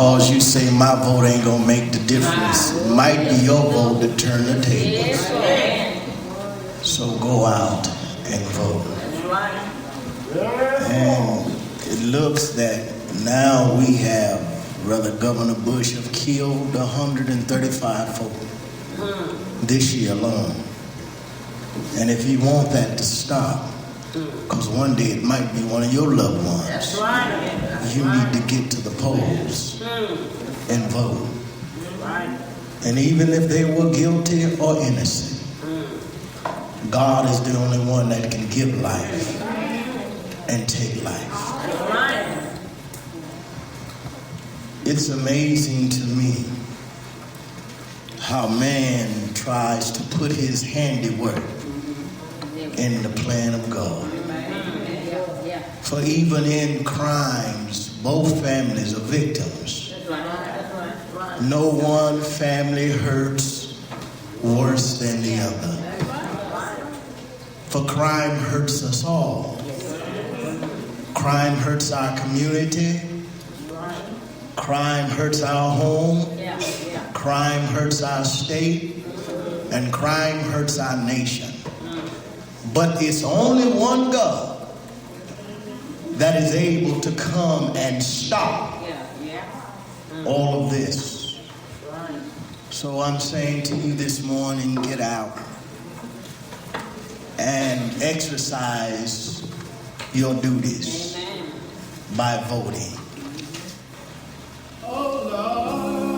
because you say my vote ain't gonna make the difference, it might be your vote to turn the tables. So go out and vote. And it looks that now we have, Brother Governor Bush have killed 135 folk this year alone. And if you want that to stop, because one day it might be one of your loved ones, that's right. You need to get to the polls and vote. Right. And even if they were guilty or innocent, God is the only one that can give life and take life. Right. It's amazing to me how man tries to put his handiwork in the plan of God. For even in crimes, both families are victims. No one family hurts worse than the other. For crime hurts us all. Crime hurts our community. Crime hurts our home. Crime hurts our state. And crime hurts our nation. But it's only one God that is able to come and stop all of this. So I'm saying to you this morning, get out and exercise your duties by voting. Oh, Lord.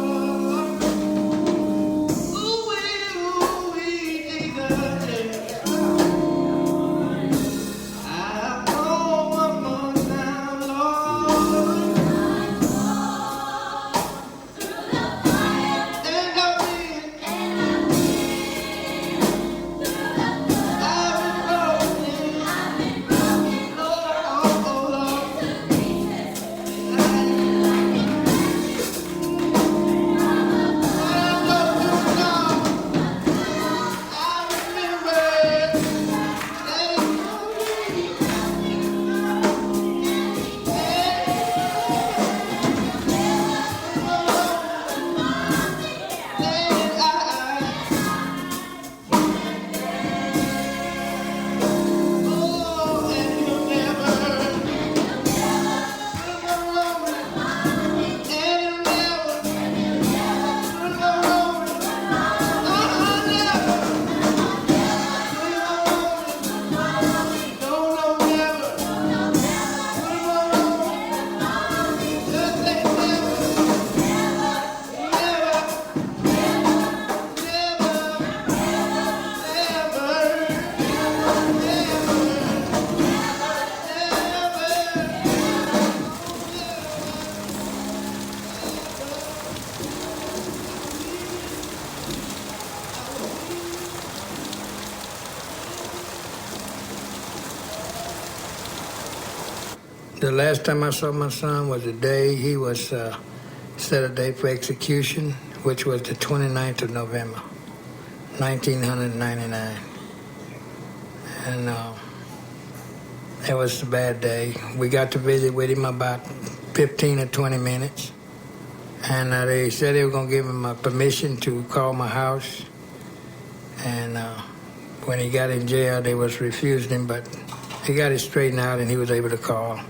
The last time I saw my son was the day he was set a date for execution, which was the 29th of November, 1999. And it was a bad day. We got to visit with him about 15 or 20 minutes. And they said they were going to give him permission to call my house. And when he got in jail, they was refusing him, but he got it straightened out and he was able to call.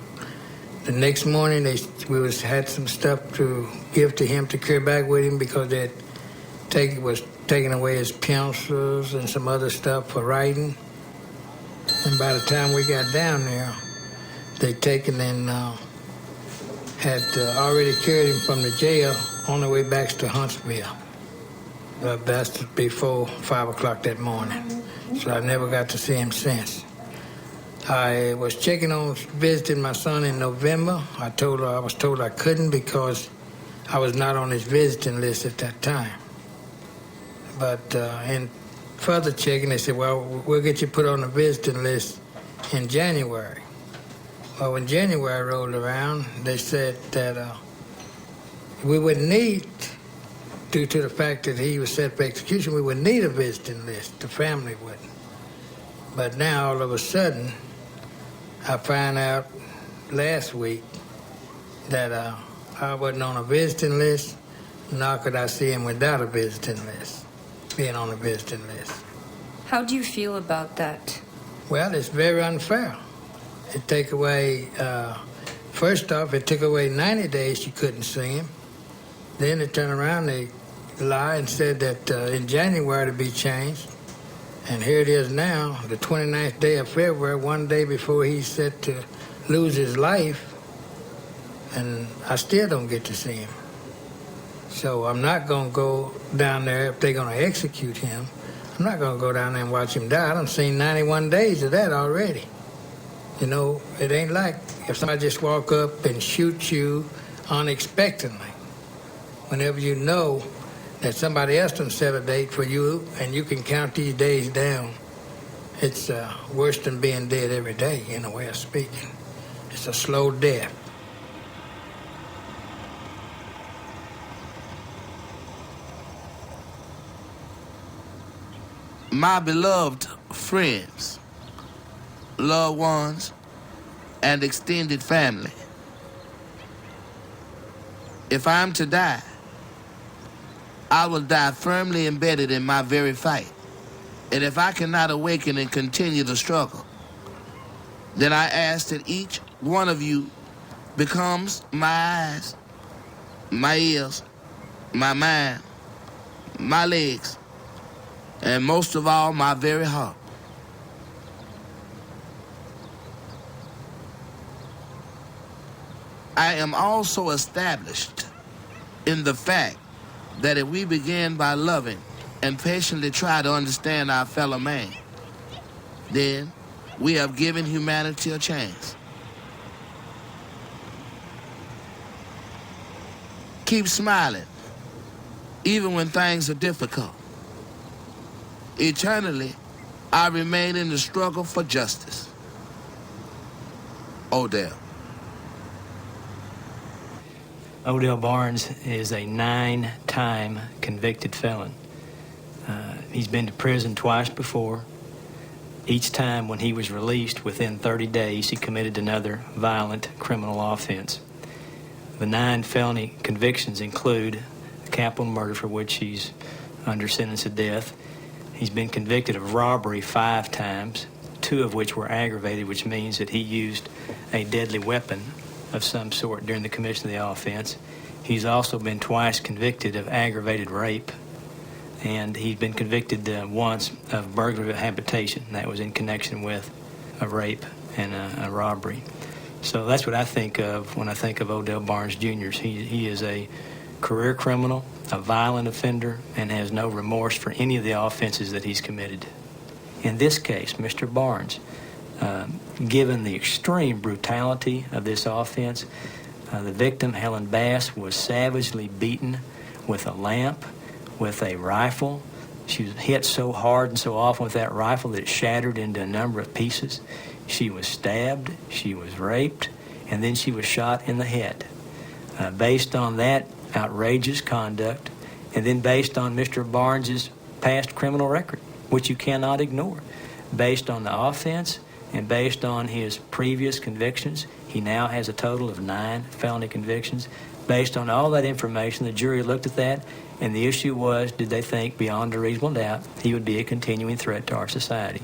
The next morning, we had some stuff to give to him to carry back with him because they was taking away his pencils and some other stuff for writing. And by the time we got down there, they taken and had already carried him from the jail on the way back to Huntsville. That's before 5 o'clock that morning. So I never got to see him since. I was checking on visiting my son in November. I was told I couldn't because I was not on his visiting list at that time. But in further checking, they said, well, we'll get you put on the visiting list in January. Well, when January rolled around, they said that we wouldn't need, due to the fact that he was set for execution, we wouldn't need a visiting list. The family wouldn't. But now, all of a sudden, I found out last week that I wasn't on a visiting list, nor could I see him without a visiting list, being on a visiting list. How do you feel about that? Well, it's very unfair. It take away, first off, it took away 90 days you couldn't see him. Then they turned around, they lied and said that in January to be changed. And here it is now, the 29th day of February, one day before he's set to lose his life, and I still don't get to see him. So I'm not going to go down there if they're going to execute him. I'm not going to go down there and watch him die. I've seen 91 days of that already. You know, it ain't like if somebody just walk up and shoot you unexpectedly. Whenever you know that somebody else done set a date for you and you can count these days down, it's worse than being dead every day, in a way of speaking. It's a slow death. My beloved friends, loved ones, and extended family, if I'm to die, I will die firmly embedded in my very fight. And if I cannot awaken and continue the struggle, then I ask that each one of you becomes my eyes, my ears, my mind, my legs, and most of all, my very heart. I am also established in the fact that if we begin by loving and patiently try to understand our fellow man, then we have given humanity a chance. Keep smiling, even when things are difficult. Eternally, I remain in the struggle for justice. Odell. Odell Barnes is a 9-time convicted felon. He's been to prison twice before. Each time when he was released, within 30 days, he committed another violent criminal offense. The 9 felony convictions include capital murder, for which he's under sentence of death. He's been convicted of robbery 5 times, 2 of which were aggravated, which means that he used a deadly weapon of some sort during the commission of the offense. He's also been twice convicted of aggravated rape, and he's been convicted once of burglary of habitation. That was in connection with a rape and a robbery. So that's what I think of when I think of Odell Barnes Jr. He is a career criminal, a violent offender, and has no remorse for any of the offenses that he's committed. In this case, Mr. Barnes, given the extreme brutality of this offense, the victim, Helen Bass, was savagely beaten with a lamp, with a rifle. She was hit so hard and so often with that rifle that it shattered into a number of pieces. She was stabbed, she was raped, and then she was shot in the head. Based on that outrageous conduct, and then based on Mr. Barnes's past criminal record, which you cannot ignore, based on the offense and based on his previous convictions, he now has a total of 9 felony convictions. Based on all that information, the jury looked at that, and the issue was, did they think beyond a reasonable doubt he would be a continuing threat to our society?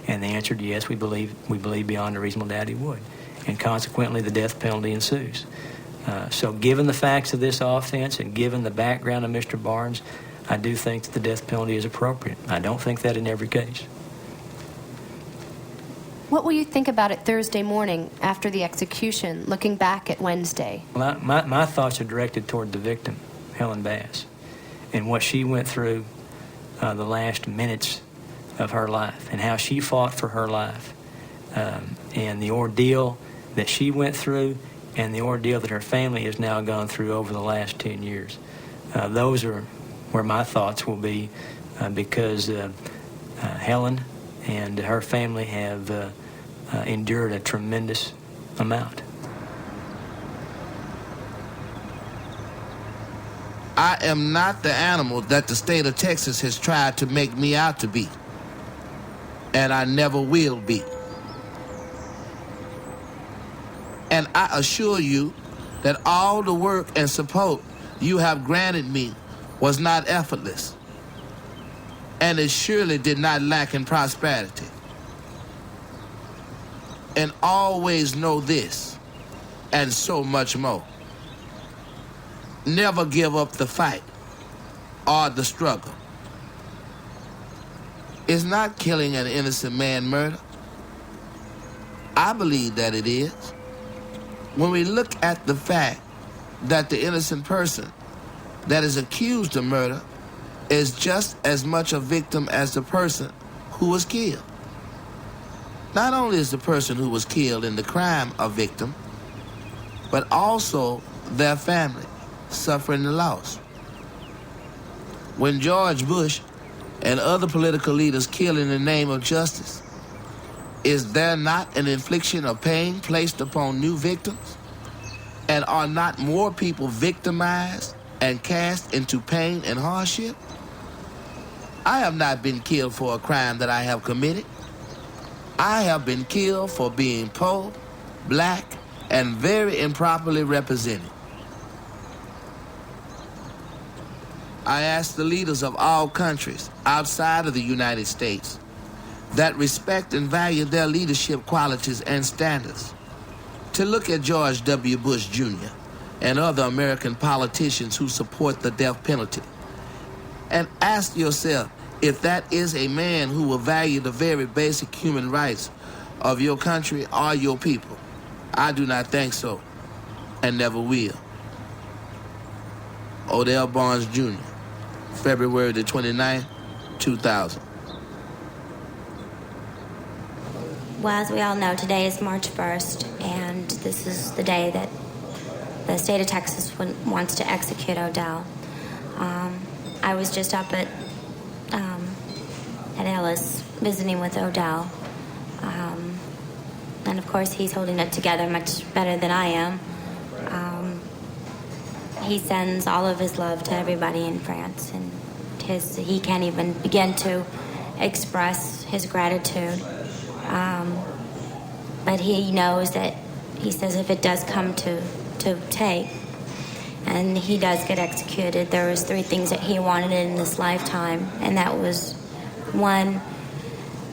And they answered yes, we believe beyond a reasonable doubt he would. And consequently, the death penalty ensues. So given the facts of this offense and given the background of Mr. Barnes, I do think that the death penalty is appropriate. I don't think that in every case. What will you think about it Thursday morning after the execution, looking back at Wednesday? Well, my thoughts are directed toward the victim, Helen Bass, and what she went through the last minutes of her life and how she fought for her life, and the ordeal that she went through and the ordeal that her family has now gone through over the last 10 years. Those are where my thoughts will be, because Helen and her family have endured a tremendous amount. I am not the animal that the state of Texas has tried to make me out to be, and I never will be. And I assure you that all the work and support you have granted me was not effortless, and it surely did not lack in prosperity. And always know this, and so much more. Never give up the fight or the struggle. Is not killing an innocent man murder? I believe that it is. When we look at the fact that the innocent person that is accused of murder is just as much a victim as the person who was killed. Not only is the person who was killed in the crime a victim, but also their family suffering the loss. When George Bush and other political leaders kill in the name of justice, is there not an infliction of pain placed upon new victims? And are not more people victimized and cast into pain and hardship? I have not been killed for a crime that I have committed. I have been killed for being poor, black, and very improperly represented. I ask the leaders of all countries outside of the United States that respect and value their leadership qualities and standards to look at George W. Bush Jr. and other American politicians who support the death penalty and ask yourself if that is a man who will value the very basic human rights of your country or your people. I do not think so, and never will. Odell Barnes Jr., February the 29th, 2000. Well, as we all know, today is March 1st, and this is the day that the state of Texas wants to execute Odell. I was just up at Ellis visiting with Odell, and of course he's holding it together much better than I am. He sends all of his love to everybody in France, and he can't even begin to express his gratitude. But he knows that, he says, if it does come to take, and he does get executed, there was 3 things that he wanted in this lifetime, and that was 1,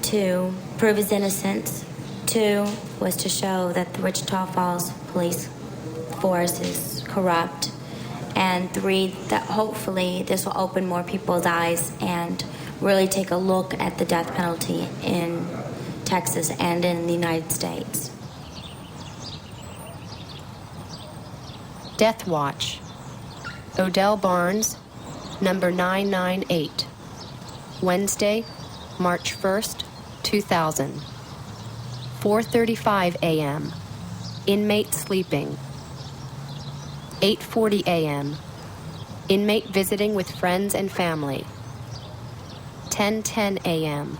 to prove his innocence, 2 was to show that the Wichita Falls police force is corrupt, and 3, that hopefully this will open more people's eyes and really take a look at the death penalty in Texas and in the United States. Death Watch. Odell Barnes, number 998. Wednesday, March 1st, 2000. 4:35 a.m. Inmate sleeping. 8:40 a.m. Inmate visiting with friends and family. 10:10 a.m.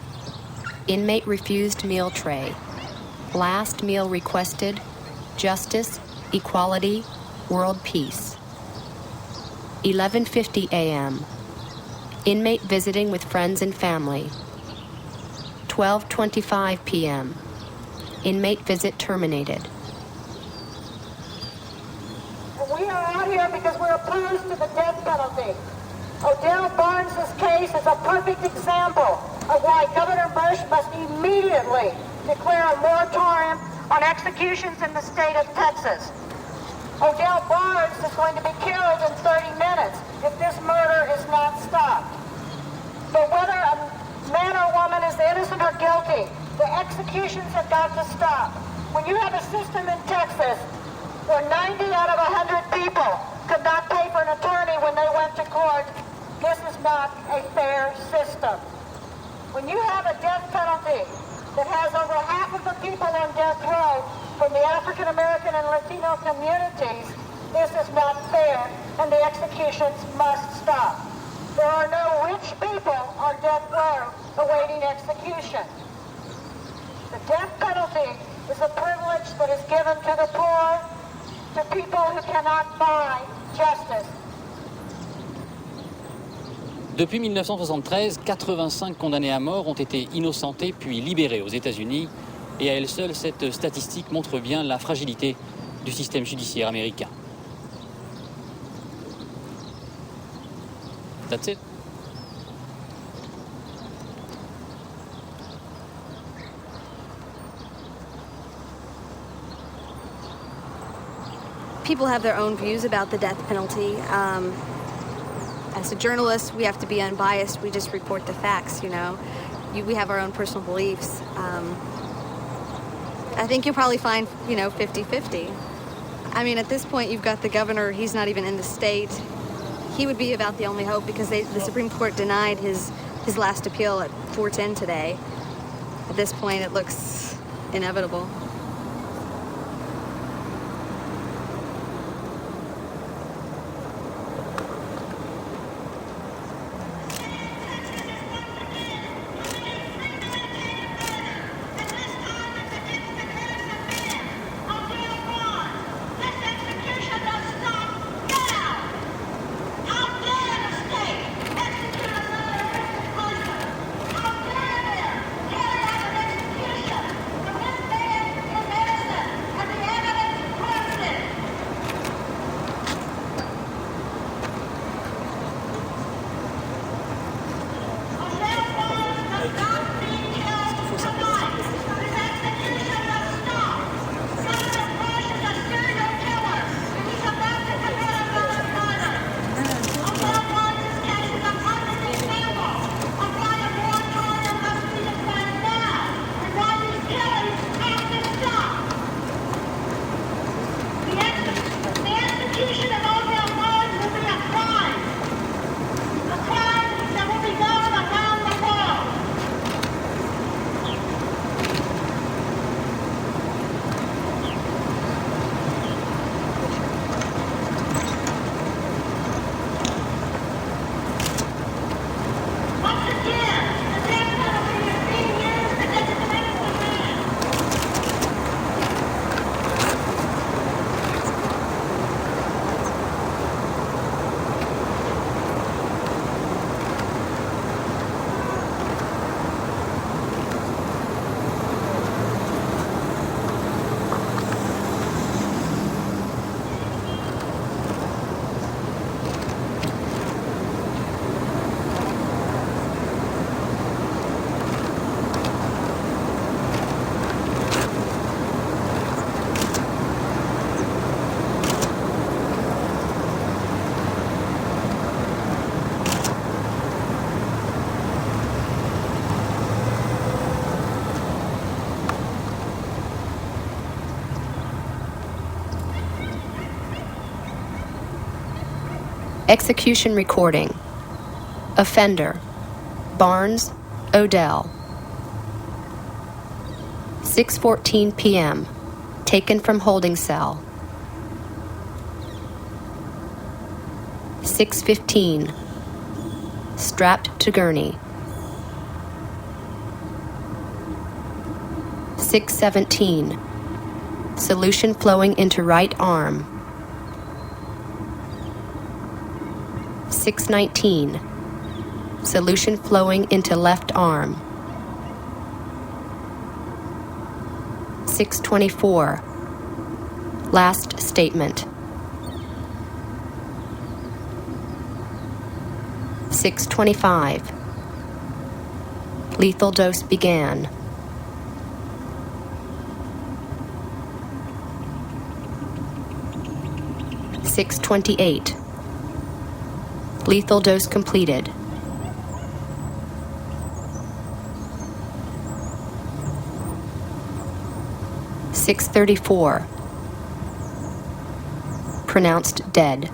Inmate refused meal tray. Last meal requested, justice, equality, world peace. 11:50 a.m. Inmate visiting with friends and family. 12:25 p.m. Inmate visit terminated. We are out here because we're opposed to the death penalty. Odell Barnes' case is a perfect example of why Governor Bush must immediately declare a moratorium on executions in the state of Texas. Odell Barnes is going to be killed in 30 minutes if this murder is not stopped. But whether a man or woman is innocent or guilty, the executions have got to stop. When you have a system in Texas where 90 out of 100 people could not pay for an attorney when they went to court, this is not a fair system. When you have a death penalty that has over half of the people on death row from the African American and Latino communities, this is not fair, and the executions must stop. There are no rich people on death row awaiting execution. The death penalty is a privilege that is given to the poor, to people who cannot buy justice. Depuis 1973, 85 condamnés à mort ont été innocentés puis libérés aux États-Unis. Et à elle seule, cette statistique montre bien la fragilité du système judiciaire américain. That's it. People have their own views about the death penalty. As a journalist, we have to be unbiased. We just report the facts, you know. We have our own personal beliefs. I think you'll probably find, 50-50. I mean, at this point, you've got the governor. He's not even in the state. He would be about the only hope because the Supreme Court denied his last appeal at 4:10 today. At this point, it looks inevitable. Execution recording. Offender, Barnes, Odell. 6:14 p.m. Taken from holding cell. 6:15. Strapped to gurney. 6:17. Solution flowing into right arm. 6:19. Solution flowing into left arm. 6:24. Last statement. 6:25. Lethal dose began. 6:28. Lethal dose completed. 6:34. Pronounced dead.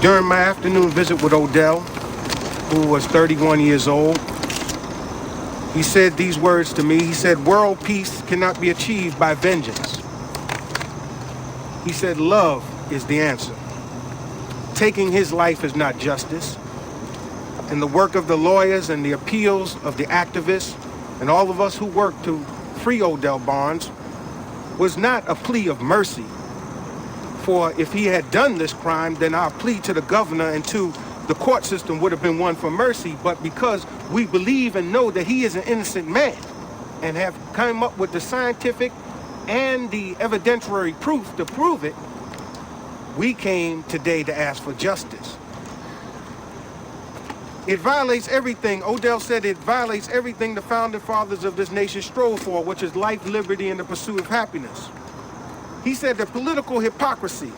During my afternoon visit with Odell, who was 31 years old, he said these words to me. He said, "World peace cannot be achieved by vengeance." He said, "Love is the answer. Taking his life is not justice." And the work of the lawyers and the appeals of the activists and all of us who worked to free Odell Barnes was not a plea of mercy. For if he had done this crime, then our plea to the governor and to the court system would have been one for mercy. But because we believe and know that he is an innocent man and have come up with the scientific and the evidentiary proof to prove it, we came today to ask for justice. It violates everything. Odell said it violates everything the founding fathers of this nation strove for, which is life, liberty, and the pursuit of happiness. He said that political hypocrisy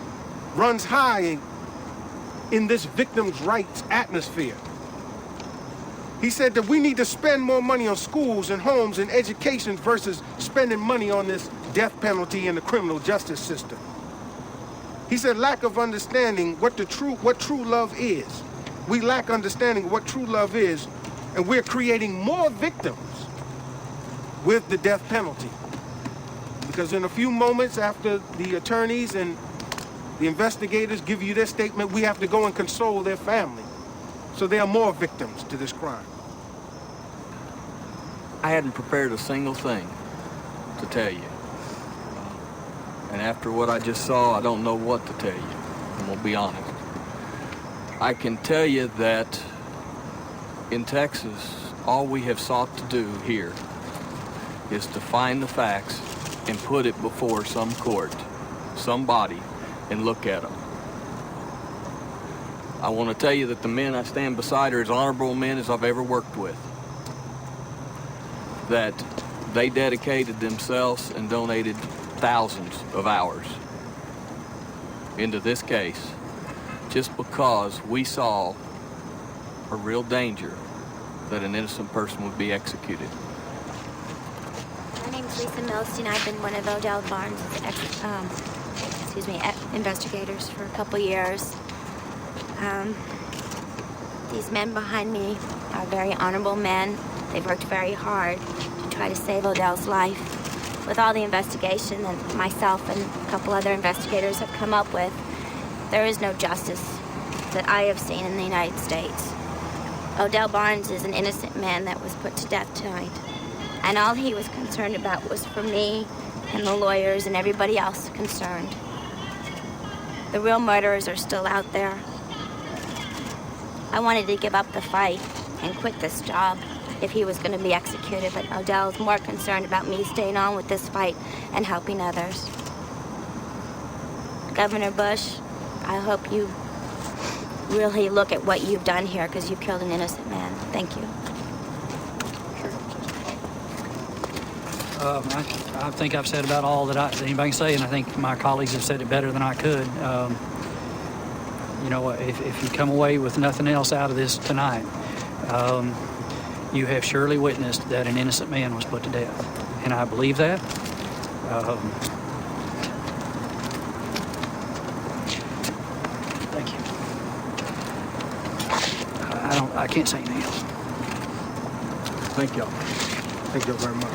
runs high in this victim's rights atmosphere. He said that we need to spend more money on schools and homes and education versus spending money on this death penalty in the criminal justice system. He said lack of understanding what true love is. We lack understanding of what true love is, and we're creating more victims with the death penalty. Because in a few moments after the attorneys and the investigators give you their statement, we have to go and console their family. So there are more victims to this crime. I hadn't prepared a single thing to tell you. And after what I just saw, I don't know what to tell you. I'm gonna be honest. I can tell you that in Texas, all we have sought to do here is to find the facts and put it before some court, somebody, and look at them. I want to tell you that the men I stand beside are as honorable men as I've ever worked with. That they dedicated themselves and donated thousands of hours into this case just because we saw a real danger that an innocent person would be executed. My name's Lisa Milstein. I've been one of Odell Barnes' investigators for a couple years. These men behind me are very honorable men. They've worked very hard to try to save Odell's life. With all the investigation that myself and a couple other investigators have come up with, there is no justice that I have seen in the United States. Odell Barnes is an innocent man that was put to death tonight. And all he was concerned about was for me and the lawyers and everybody else concerned. The real murderers are still out there. I wanted to give up the fight and quit this job if he was going to be executed, but Odell's more concerned about me staying on with this fight and helping others. Governor Bush, I hope you really look at what you've done here because you killed an innocent man. Thank you. I think I've said about all that anybody can say, and I think my colleagues have said it better than I could. You know, if you come away with nothing else out of this tonight, you have surely witnessed that an innocent man was put to death. And I believe that. Thank you. I can't say anything else. Thank y'all. Thank y'all very much.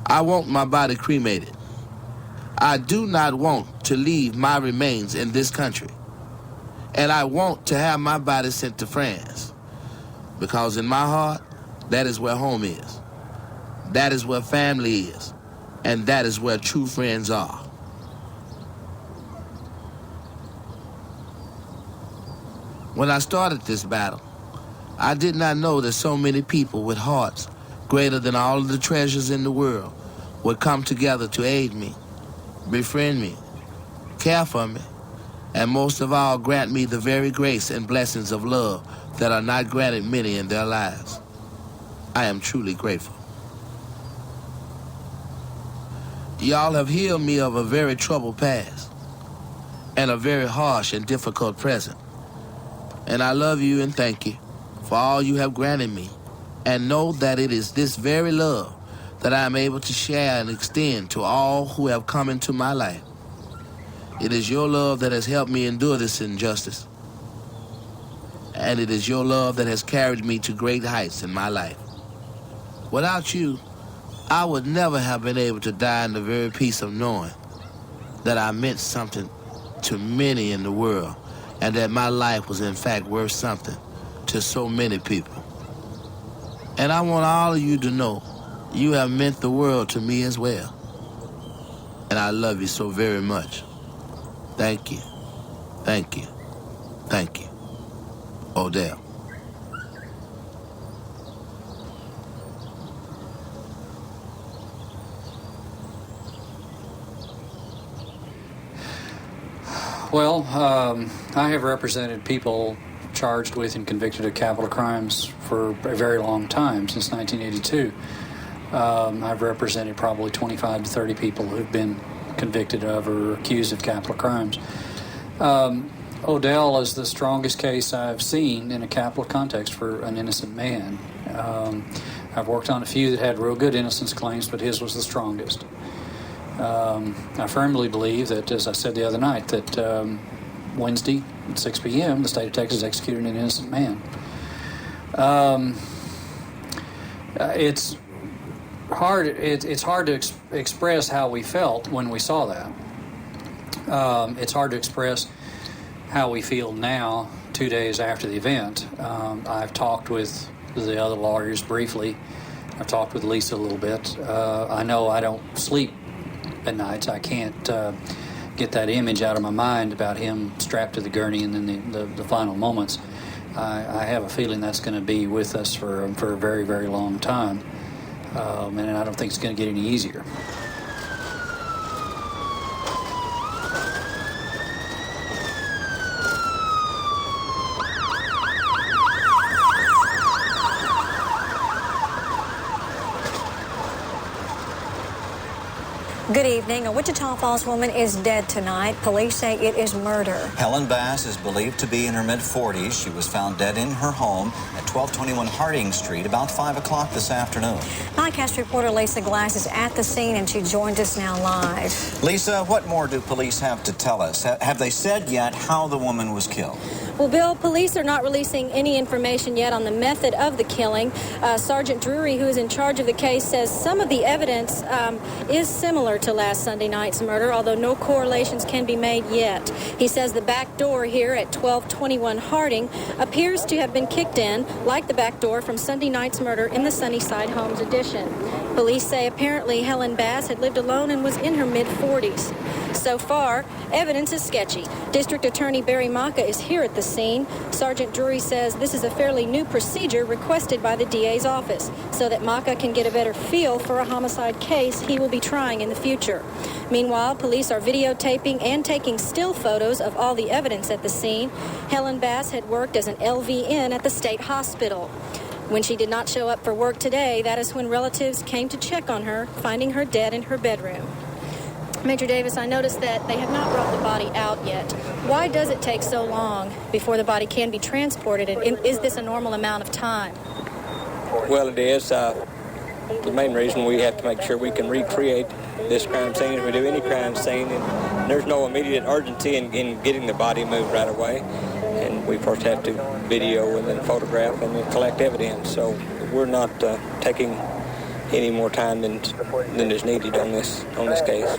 I want my body cremated. I do not want to leave my remains in this country. And I want to have my body sent to France. Because in my heart, that is where home is. That is where family is. And that is where true friends are. When I started this battle, I did not know that so many people with hearts greater than all of the treasures in the world would come together to aid me, befriend me, care for me, and most of all grant me the very grace and blessings of love that are not granted many in their lives. I am truly grateful. Y'all have healed me of a very troubled past. and a very harsh and difficult present. And I love you and thank you for all you have granted me, and know that it is this very love that I am able to share and extend to all who have come into my life. It is your love that has helped me endure this injustice, and it is your love that has carried me to great heights in my life. Without you, I would never have been able to die in the very peace of knowing that I meant something to many in the world, and that my life was in fact worth something to so many people. And I want all of you to know you have meant the world to me as well. And I love you so very much. Thank you. Thank you. Thank you. Odell. Well, I have represented people charged with and convicted of capital crimes for a very long time, since 1982. I've represented probably 25 to 30 people who've been convicted of or accused of capital crimes. Odell is the strongest case I've seen in a capital context for an innocent man. I've worked on a few that had real good innocence claims, but his was the strongest. I firmly believe that, as I said the other night, that Wednesday at 6 p.m. the state of Texas executed an innocent man. It's hard to express how we felt when we saw that. It's hard to express how we feel now, 2 days after the event. I've talked with the other lawyers briefly. I've talked with Lisa a little bit. I know I don't sleep at nights. I can't get that image out of my mind about him strapped to the gurney and then the final moments. I have a feeling that's going to be with us for a very, very long time. And I don't think it's going to get any easier. Good evening. A Wichita Falls woman is dead tonight. Police say it is murder. Helen Bass is believed to be in her mid-40s. She was found dead in her home at 1221 Harding Street about 5 o'clock this afternoon. Nightcast reporter Lisa Glass is at the scene, and she joins us now live. Lisa, what more do police have to tell us? Have they said yet how the woman was killed? Well, Bill, police are not releasing any information yet on the method of the killing. Sergeant Drury, who is in charge of the case, says some of the evidence is similar to last Sunday night's murder, although no correlations can be made yet. He says the back door here at 1221 Harding appears to have been kicked in, like the back door from Sunday night's murder in the Sunnyside Homes addition. Police say apparently Helen Bass had lived alone and was in her mid-40s. So far, evidence is sketchy. District Attorney Barry Maka is here at the scene. Sergeant Drury says this is a fairly new procedure requested by the DA's office so that Maka can get a better feel for a homicide case he will be trying in the future. Meanwhile, police are videotaping and taking still photos of all the evidence at the scene. Helen Bass had worked as an LVN at the state hospital. When she did not show up for work today, that is when relatives came to check on her, finding her dead in her bedroom. Major Davis, I noticed that they have not brought the body out yet. Why does it take so long before the body can be transported? And is this a normal amount of time? Well, it is. The main reason we have to make sure we can recreate this crime scene if we do any crime scene, and there's no immediate urgency in getting the body moved right away. And we first have to video and then photograph and then collect evidence. So we're not taking any more time than is needed on this case.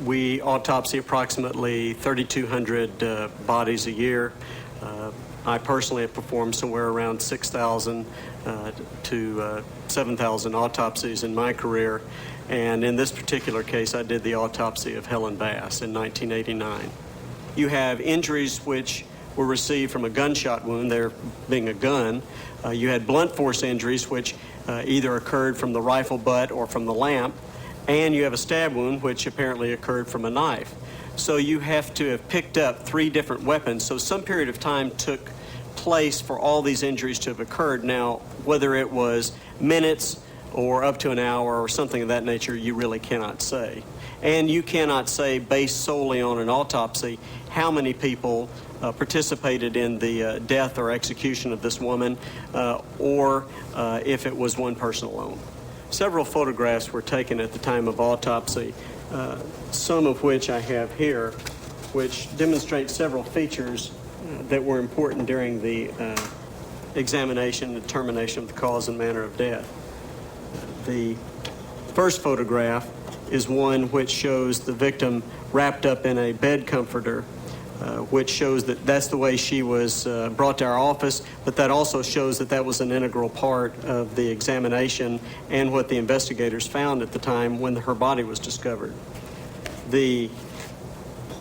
We autopsy approximately 3,200 bodies a year. I personally have performed somewhere around 6,000 to 7,000 autopsies in my career. And in this particular case, I did the autopsy of Helen Bass in 1989. You have injuries which were received from a gunshot wound, there being a gun. You had blunt force injuries which either occurred from the rifle butt or from the lamp. And you have a stab wound, which apparently occurred from a knife. So you have to have picked up 3 different weapons. So some period of time took place for all these injuries to have occurred. Now, whether it was minutes or up to an hour or something of that nature, you really cannot say. And you cannot say, based solely on an autopsy, how many people participated in the death or execution of this woman, or if it was one person alone. Several photographs were taken at the time of autopsy, some of which I have here, which demonstrate several features that were important during the examination and determination of the cause and manner of death. The first photograph is one which shows the victim wrapped up in a bed comforter, which shows that that's the way she was brought to our office, but that also shows that that was an integral part of the examination and what the investigators found at the time when her body was discovered. The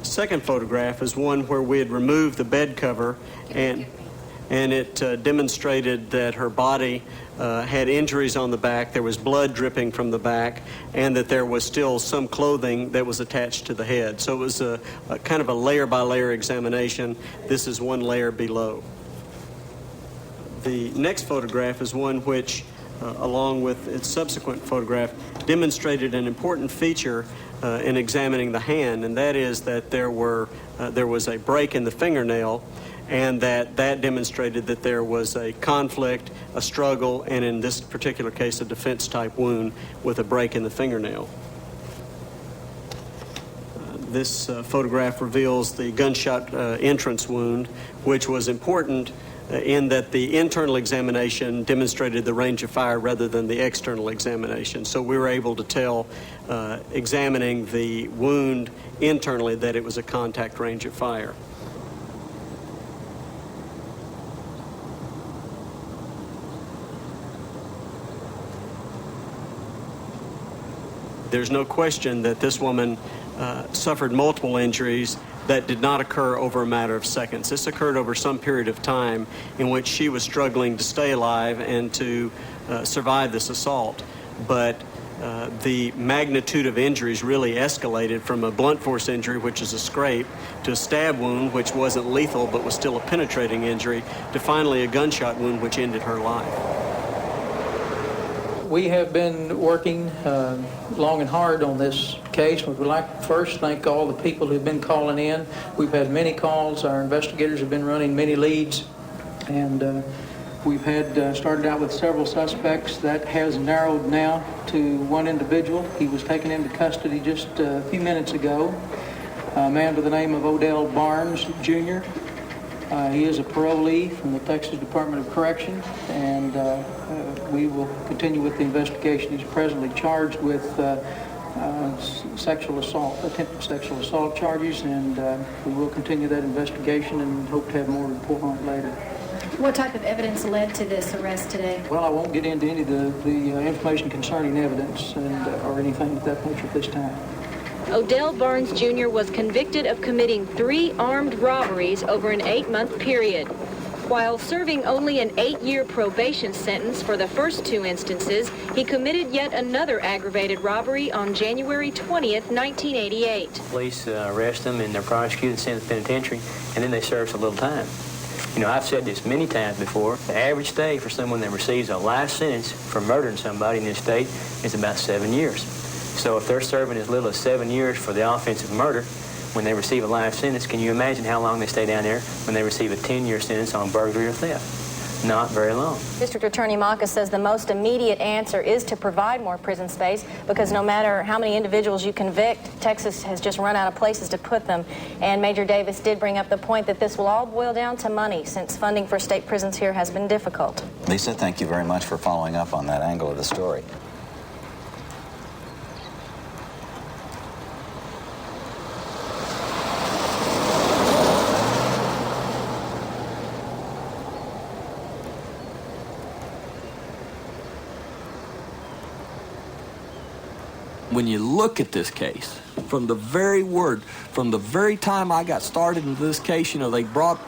second photograph is one where we had removed the bed cover, and it demonstrated that her body had injuries on the back, there was blood dripping from the back, and that there was still some clothing that was attached to the head. So it was a kind of a layer-by-layer examination. This is one layer below. The next photograph is one which, along with its subsequent photograph, demonstrated an important feature in examining the hand, and that is that there was a break in the fingernail, and that demonstrated that there was a conflict, a struggle, and in this particular case, a defense-type wound with a break in the fingernail. This photograph reveals the gunshot entrance wound, which was important in that the internal examination demonstrated the range of fire rather than the external examination. So we were able to tell, examining the wound internally, that it was a contact range of fire. There's no question that this woman suffered multiple injuries that did not occur over a matter of seconds. This occurred over some period of time in which she was struggling to stay alive and to survive this assault. But the magnitude of injuries really escalated from a blunt force injury, which is a scrape, to a stab wound, which wasn't lethal but was still a penetrating injury, to finally a gunshot wound, which ended her life. We have been working long and hard on this case. We would like to first thank all the people who have been calling in. We've had many calls. Our investigators have been running many leads, and we've had started out with several suspects. That has narrowed now to one individual. He was taken into custody just a few minutes ago, a man by the name of Odell Barnes, Jr. He is a parolee from the Texas Department of Correction, and we will continue with the investigation. He's presently charged with sexual assault, attempted sexual assault charges, and we will continue that investigation and hope to have more to report on it later. What type of evidence led to this arrest today? Well, I won't get into any of the information concerning evidence or anything of that nature at this time. Odell Barnes Jr. was convicted of committing 3 armed robberies over an 8-month period. While serving only an 8-year probation sentence for the first 2 instances, he committed yet another aggravated robbery on January 20th, 1988. Police arrest them and they're prosecuted and sent to the penitentiary, and then they serve a little time. You know, I've said this many times before. The average stay for someone that receives a life sentence for murdering somebody in this state is about 7 years. So if they're serving as little as 7 years for the offense of murder, when they receive a life sentence, can you imagine how long they stay down there when they receive a 10-year sentence on burglary or theft? Not very long. District Attorney Maka says the most immediate answer is to provide more prison space, because no matter how many individuals you convict, Texas has just run out of places to put them. And Major Davis did bring up the point that this will all boil down to money, since funding for state prisons here has been difficult. Lisa, thank you very much for following up on that angle of the story. When you look at this case, from the very time I got started in this case, you know, they brought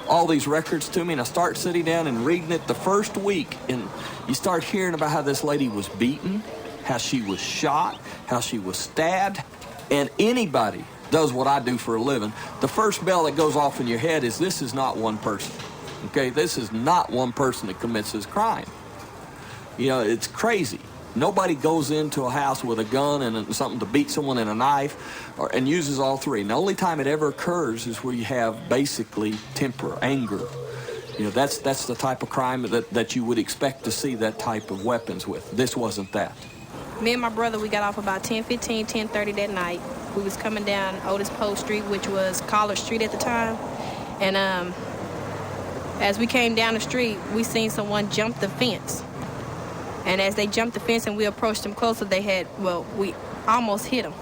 all these records to me, and I start sitting down and reading it the first week, and you start hearing about how this lady was beaten, how she was shot, how she was stabbed, and anybody does what I do for a living, the first bell that goes off in your head is this is not one person, okay? This is not one person that commits this crime. You know, it's crazy. Nobody goes into a house with a gun and something to beat someone and a knife and uses all three. And the only time it ever occurs is where you have basically temper, anger. You know, that's the type of crime that you would expect to see that type of weapons with. This wasn't that. Me and my brother, we got off about 10:15, 10:30 that night. We was coming down Otis Post Street, which was College Street at the time. And as we came down the street, we seen someone jump the fence. And as they jumped the fence and we approached them closer, we almost hit them.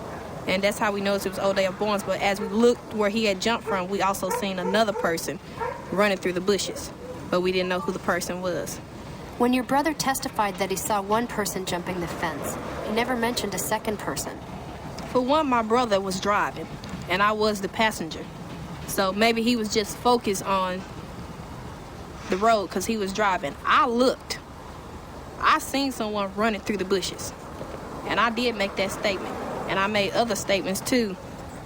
And that's how we noticed it was Odell Barnes. But as we looked where he had jumped from, we also seen another person running through the bushes. But we didn't know who the person was. When your brother testified that he saw one person jumping the fence, he never mentioned a second person. For one, my brother was driving, and I was the passenger. So maybe he was just focused on the road because he was driving. I looked. I seen someone running through the bushes. And I did make that statement. And I made other statements too,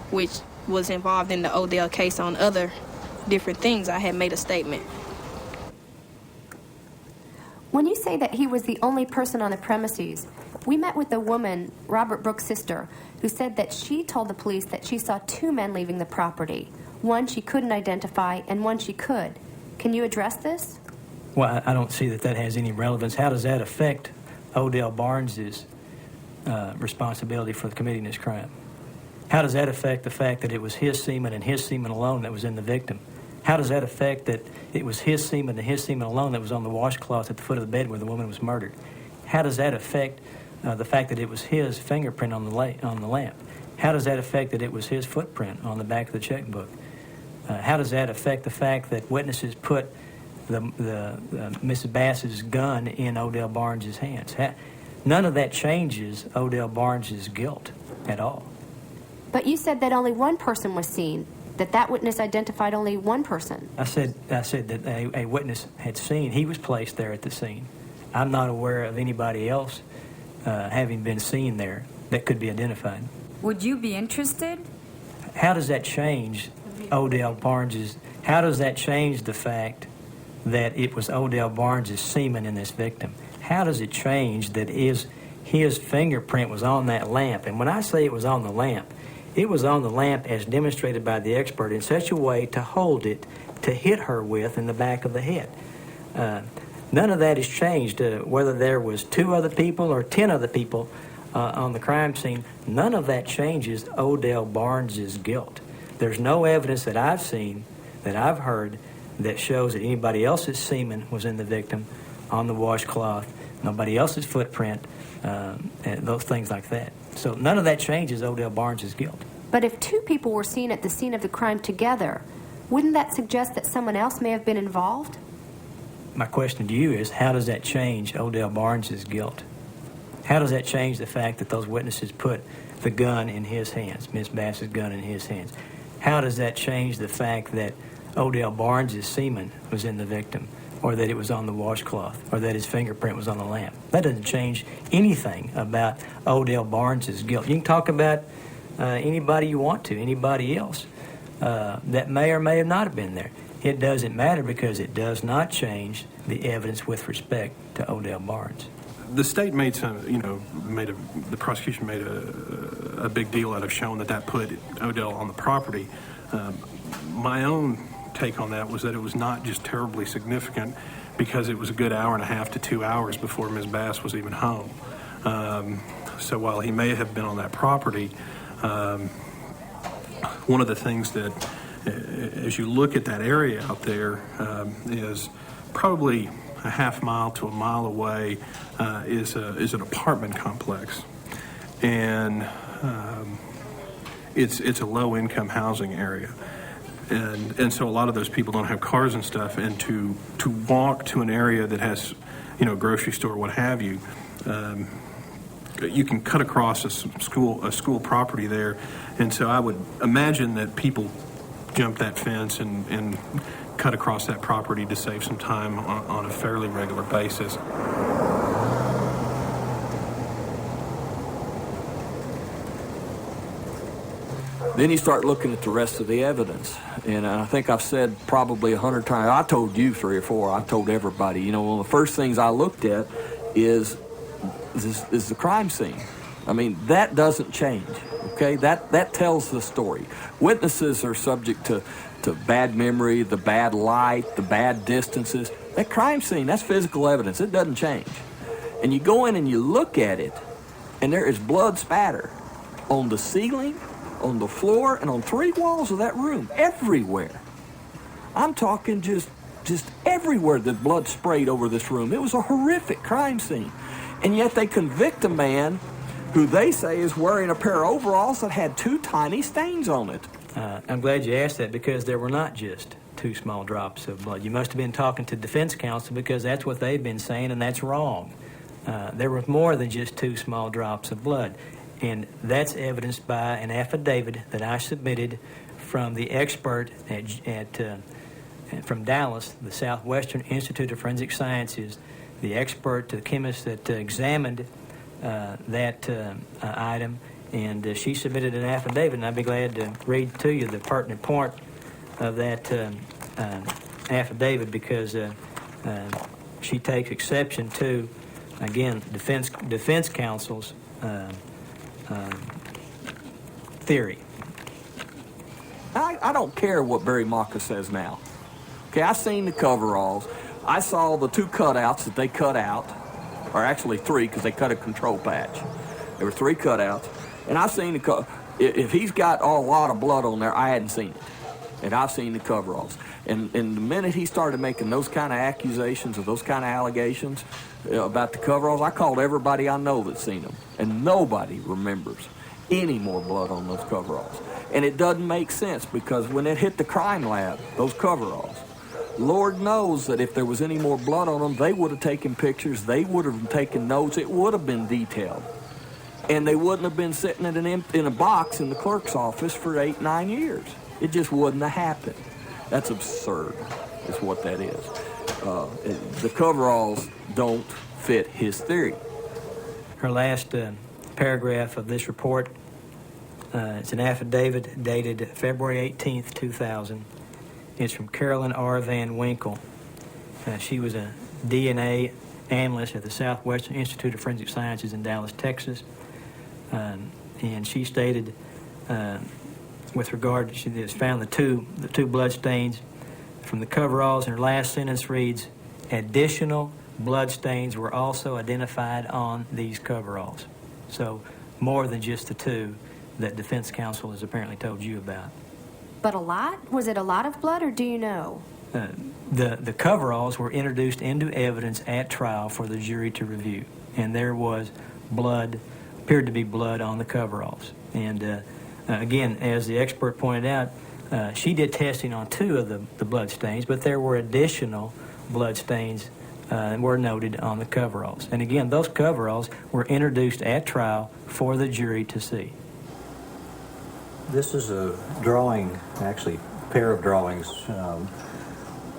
which was involved in the Odell case on other different things. I had made a statement. When you say that he was the only person on the premises, we met with a woman, Robert Brooks' sister, who said that she told the police that she saw two men leaving the property. One she couldn't identify and one she could. Can you address this? Well, I don't see that has any relevance. How does that affect Odell Barnes' responsibility for committing this crime? How does that affect the fact that it was his semen and his semen alone that was in the victim? How does that affect that it was his semen and his semen alone that was on the washcloth at the foot of the bed where the woman was murdered? How does that affect the fact that it was his fingerprint on the lamp? How does that affect that it was his footprint on the back of the checkbook? How does that affect the fact that witnesses put Mrs. Bass's gun in Odell Barnes' hands? None of that changes Odell Barnes' guilt at all. But you said that only one person was seen, that witness identified only one person. I said that a witness had seen. He was placed there at the scene. I'm not aware of anybody else having been seen there that could be identified. Would you be interested? How does that change Odell Barnes'? How does that change the fact that it was Odell Barnes' semen in this victim? How does it change that his fingerprint was on that lamp? And when I say it was on the lamp, it was on the lamp as demonstrated by the expert in such a way to hold it, to hit her with in the back of the head. None of that has changed. Whether there was 2 other people or 10 other people on the crime scene, none of that changes Odell Barnes' guilt. There's no evidence that I've seen, that I've heard, that shows that anybody else's semen was in the victim on the washcloth, nobody else's footprint, and those things like that. So none of that changes Odell Barnes' guilt. But if 2 people were seen at the scene of the crime together, wouldn't that suggest that someone else may have been involved? My question to you is, how does that change Odell Barnes' guilt? How does that change the fact that those witnesses put the gun in his hands, Miss Bass's gun in his hands? How does that change the fact that Odell Barnes' semen was in the victim, or that it was on the washcloth, or that his fingerprint was on the lamp? That doesn't change anything about Odell Barnes' guilt. You can talk about anybody you want to, anybody else that may or may have not have been there. It doesn't matter because it does not change the evidence with respect to Odell Barnes. The state made the prosecution made a big deal out of showing that put Odell on the property. My own take on that was that it was not just terribly significant because it was a good hour and a half to 2 hours before Ms. Bass was even home. So while he may have been on that property, one of the things that, as you look at that area out there, is probably a half mile to a mile away is an apartment complex, and it's a low-income housing area. And so a lot of those people don't have cars and stuff, and to walk to an area that has, grocery store, what have you, you can cut across a school property there, and so I would imagine that people jump that fence and cut across that property to save some time on a fairly regular basis. Then you start looking at the rest of the evidence. And I think I've said probably 100 times, I told you 3 or 4, I told everybody, one of the first things I looked at is is the crime scene. I mean, that doesn't change, okay? That tells the story. Witnesses are subject to bad memory, the bad light, the bad distances. That crime scene, that's physical evidence. It doesn't change. And you go in and you look at it, and there is blood spatter on the ceiling, on the floor, and on 3 walls of that room, everywhere. I'm talking just everywhere that blood sprayed over this room. It was a horrific crime scene. And yet they convict a man who they say is wearing a pair of overalls that had 2 tiny stains on it. I'm glad you asked that, because there were not just 2 small drops of blood. You must have been talking to defense counsel, because that's what they've been saying, and that's wrong. There was more than just 2 small drops of blood. And that's evidenced by an affidavit that I submitted from the expert from Dallas, the Southwestern Institute of Forensic Sciences, the expert, the chemist that examined that item, and she submitted an affidavit, and I'd be glad to read to you the pertinent part of that affidavit, because she takes exception to, again, defense counsel's theory. I don't care what Barry Maka says now. Okay, I seen the coveralls. I saw the 2 cutouts that they cut out, or actually 3, because they cut a control patch. There were 3 cutouts, and I've seen the if he's got a lot of blood on there, I hadn't seen it, and I've seen the coveralls. And the minute he started making those kind of accusations or those kind of allegations about the coveralls, I called everybody I know that's seen them, and nobody remembers any more blood on those coveralls. And it doesn't make sense, because when it hit the crime lab, those coveralls, Lord knows that if there was any more blood on them, they would have taken pictures, they would have taken notes, it would have been detailed. And they wouldn't have been sitting in a box in the clerk's office for 8, 9 years. It just wouldn't have happened. That's absurd, is what that is. The coveralls don't fit his theory. Her last paragraph of this report, it's an affidavit dated February 18th, 2000. It's from Carolyn R. Van Winkle. She was a DNA analyst at the Southwestern Institute of Forensic Sciences in Dallas, Texas. And she stated, with regard, she has found the two blood stains from the coveralls, and her last sentence reads, additional blood stains were also identified on these coveralls. So more than just the 2 that defense counsel has apparently told you about. But a lot? Was it a lot of blood, or do you know? The coveralls were introduced into evidence at trial for the jury to review, and there was blood, appeared to be blood on the coveralls. And again, as the expert pointed out, she did testing on 2 of the blood stains, but there were additional blood stains were noted on the coveralls. And again, those coveralls were introduced at trial for the jury to see. This is a drawing, actually a pair of drawings,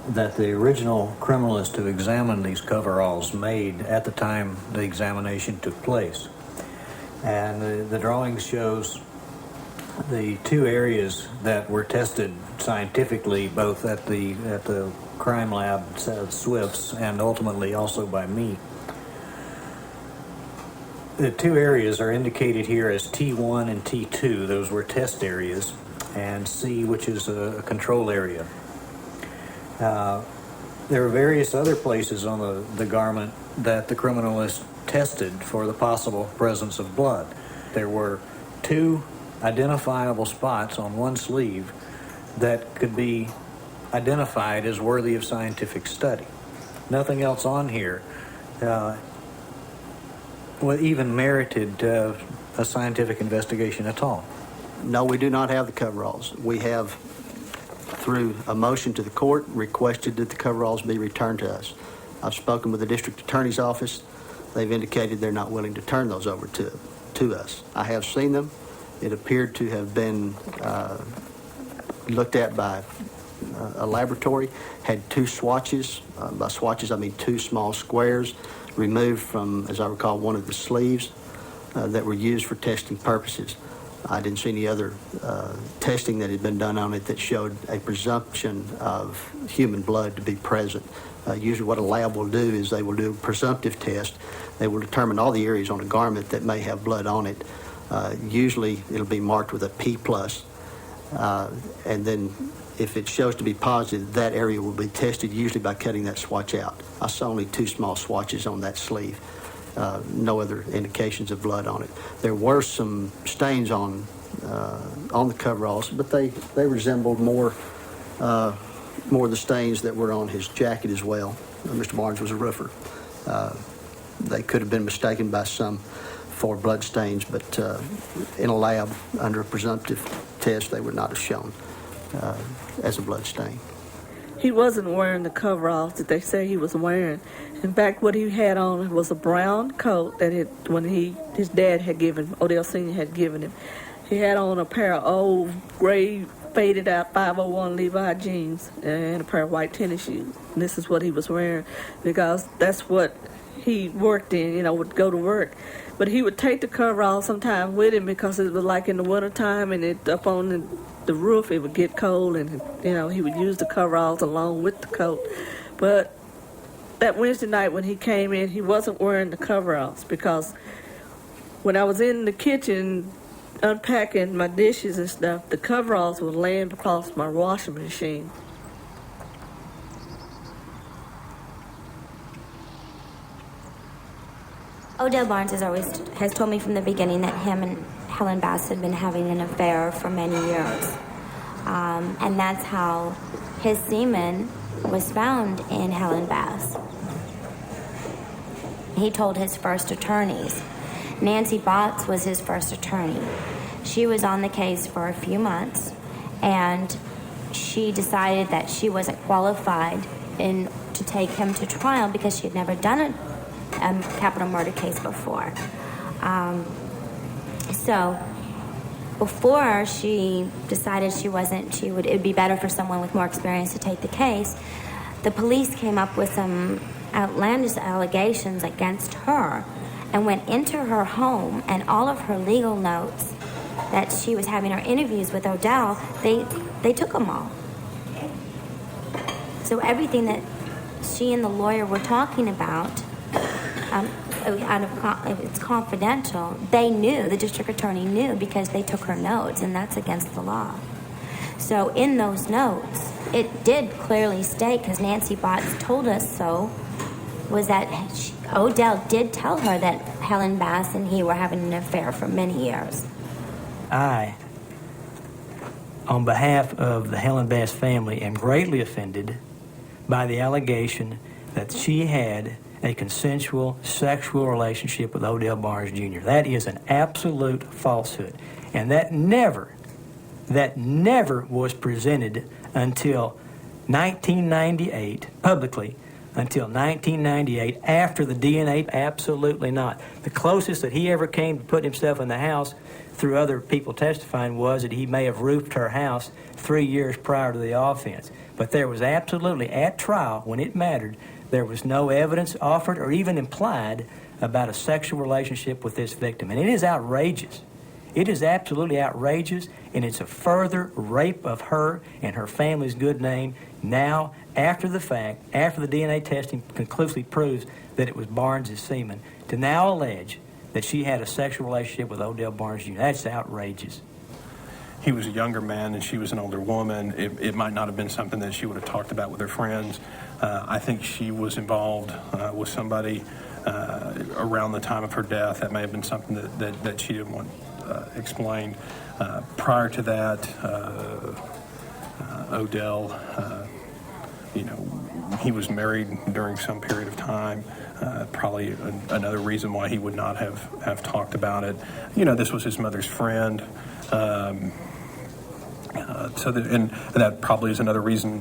that the original criminalist who examined these coveralls made at the time the examination took place. And the drawing shows the 2 areas that were tested scientifically, both at the crime lab, Swift's, and ultimately also by me. The 2 areas are indicated here as T1 and T2. Those were test areas, and C, which is a control area. There are various other places on the garment that the criminalist tested for the possible presence of blood. There were 2 identifiable spots on one sleeve that could be identified as worthy of scientific study. Nothing else on here even merited a scientific investigation at all. No, we do not have the coveralls. We have, through a motion to the court, requested that the coveralls be returned to us. I've spoken with the district attorney's office. They've indicated they're not willing to turn those over to us. I have seen them. It appeared to have been looked at by a laboratory, had 2 swatches. By swatches, I mean 2 small squares removed from, as I recall, one of the sleeves that were used for testing purposes. I didn't see any other testing that had been done on it that showed a presumption of human blood to be present Usually what a lab will do is they will do a presumptive test. They will determine all the areas on a garment that may have blood on it. Usually it'll be marked with a P+. And then if it shows to be positive, that area will be tested, usually by cutting that swatch out. I saw only 2 small swatches on that sleeve. No other indications of blood on it. There were some stains on the coveralls, but they resembled more the stains that were on his jacket as well. Mr. Barnes was a roofer. They could have been mistaken by some for blood stains, but in a lab under a presumptive test, they would not have shown as a blood stain. He wasn't wearing the coveralls that they say he was wearing. In fact, what he had on was a brown coat that his dad had given, Odell Sr. had given him. He had on a pair of old gray faded out 501 Levi jeans and a pair of white tennis shoes. And this is what he was wearing because that's what he worked in, would go to work. But he would take the coveralls sometimes with him because it was like in the wintertime and up on the roof it would get cold and, he would use the coveralls along with the coat. But that Wednesday night when he came in, he wasn't wearing the coveralls because when I was in the kitchen unpacking my dishes and stuff, the coveralls were laying across my washing machine. Odell Barnes has told me from the beginning that him and Helen Bass had been having an affair for many years. And that's how his semen was found in Helen Bass. He told his first attorneys. Nancy Botts was his first attorney. She was on the case for a few months, and she decided that she wasn't qualified to take him to trial because she had never done a capital murder case before. So before she decided it would be better for someone with more experience to take the case, the police came up with some outlandish allegations against her and went into her home, and all of her legal notes that she was having her interviews with Odell, they took them all. So everything that she and the lawyer were talking about, it's confidential. They knew, the district attorney knew because they took her notes, and that's against the law. So in those notes, it did clearly state, because Nancy Botts told us so, was that Odell did tell her that Helen Bass and he were having an affair for many years. I, on behalf of the Helen Bass family, am greatly offended by the allegation that she had a consensual sexual relationship with Odell Barnes Jr. That is an absolute falsehood. And that never was presented until 1998, publicly, until 1998, after the DNA. Absolutely not. The closest that he ever came to put himself in the house through other people testifying was that he may have roofed her house 3 years prior to the offense. But there was absolutely, at trial, when it mattered, there was no evidence offered or even implied about a sexual relationship with this victim. And it is outrageous. It is absolutely outrageous, and it's a further rape of her and her family's good name now, after the fact, after the DNA testing conclusively proves that it was Barnes' semen, to now allege that she had a sexual relationship with Odell Barnes Jr. That's outrageous. He was a younger man and she was an older woman. It might not have been something that she would have talked about with her friends. I think she was involved with somebody around the time of her death. That may have been something that she didn't want explained. Prior to that, Odell, he was married during some period of time. Probably another reason why he would not have talked about it. This was his mother's friend. And that probably is another reason,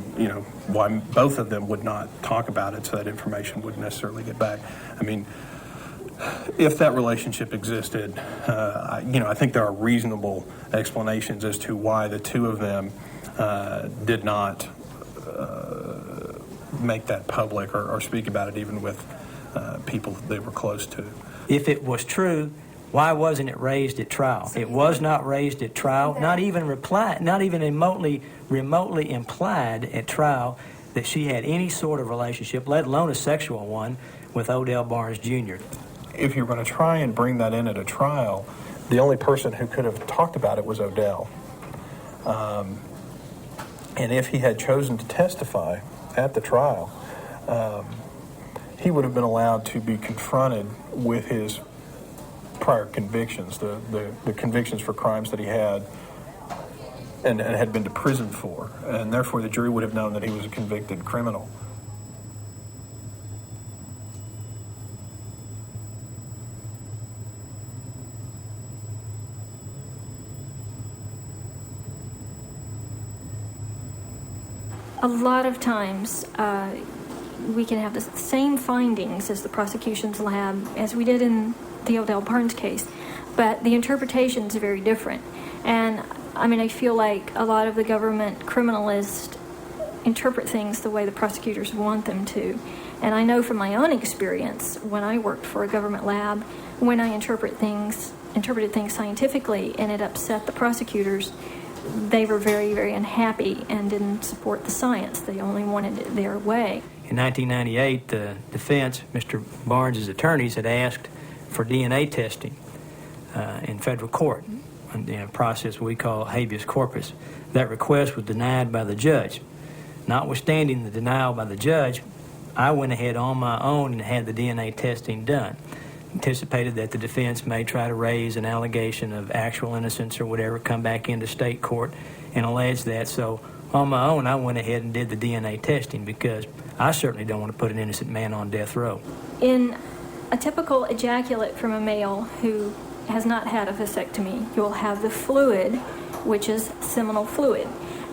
why both of them would not talk about it, so that information wouldn't necessarily get back. I mean, if that relationship existed, I think there are reasonable explanations as to why the two of them did not make that public or speak about it even with people they were close to. If it was true, why wasn't it raised at trial? It was not raised at trial, not even remotely implied at trial that she had any sort of relationship, let alone a sexual one, with Odell Barnes Jr. If you're going to try and bring that in at a trial, the only person who could have talked about it was Odell. And if he had chosen to testify at the trial, he would have been allowed to be confronted with his prior convictions, the convictions for crimes that he had and had been to prison for. And therefore, the jury would have known that he was a convicted criminal. A lot of times, we can have the same findings as the prosecution's lab as we did in the Odell Barnes case, but the interpretations are very different. And I mean, I feel like a lot of the government criminalists interpret things the way the prosecutors want them to. And I know from my own experience, when I worked for a government lab, when I interpreted things scientifically and it upset the prosecutors, they were very, very unhappy and didn't support the science. They only wanted it their way. In 1998, the defense, Mr. Barnes' attorneys, had asked for DNA testing in federal court, in a process we call habeas corpus. That request was denied by the judge. Notwithstanding the denial by the judge, I went ahead on my own and had the DNA testing done. Anticipated that the defense may try to raise an allegation of actual innocence or whatever, come back into state court and allege that. So on my own, I went ahead and did the DNA testing because I certainly don't want to put an innocent man on death row. In a typical ejaculate from a male who has not had a vasectomy, you'll have the fluid, which is seminal fluid.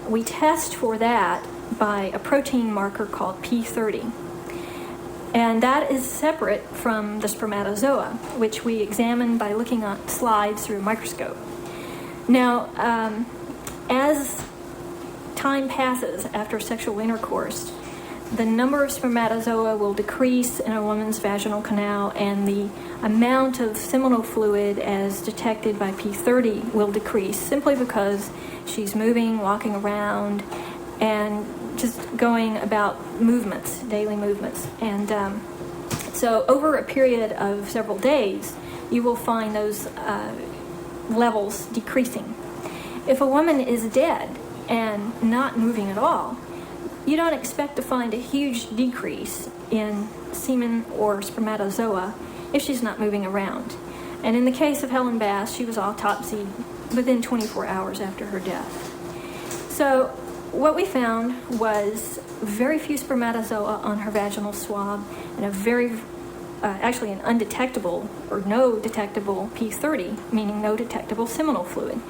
We test for that by a protein marker called P30. And that is separate from the spermatozoa, which we examine by looking at slides through a microscope. Now, as time passes after sexual intercourse, the number of spermatozoa will decrease in a woman's vaginal canal, and the amount of seminal fluid as detected by P30 will decrease simply because she's moving, walking around, and just going about movements, daily movements. And so over a period of several days, you will find those levels decreasing. If a woman is dead and not moving at all, you don't expect to find a huge decrease in semen or spermatozoa if she's not moving around. And in the case of Helen Bass, she was autopsied within 24 hours after her death. So what we found was very few spermatozoa on her vaginal swab and actually an undetectable or no detectable P30, meaning no detectable seminal fluid.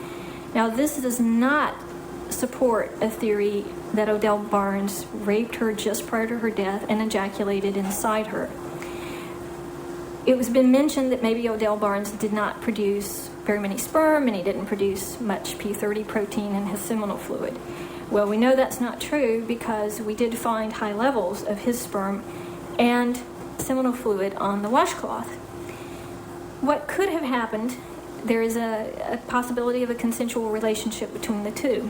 Now, this does not support a theory that Odell Barnes raped her just prior to her death and ejaculated inside her. It was been mentioned that maybe Odell Barnes did not produce very many sperm and he didn't produce much P30 protein in his seminal fluid. Well, we know that's not true because we did find high levels of his sperm and seminal fluid on the washcloth. What could have happened, there is a possibility of a consensual relationship between the two.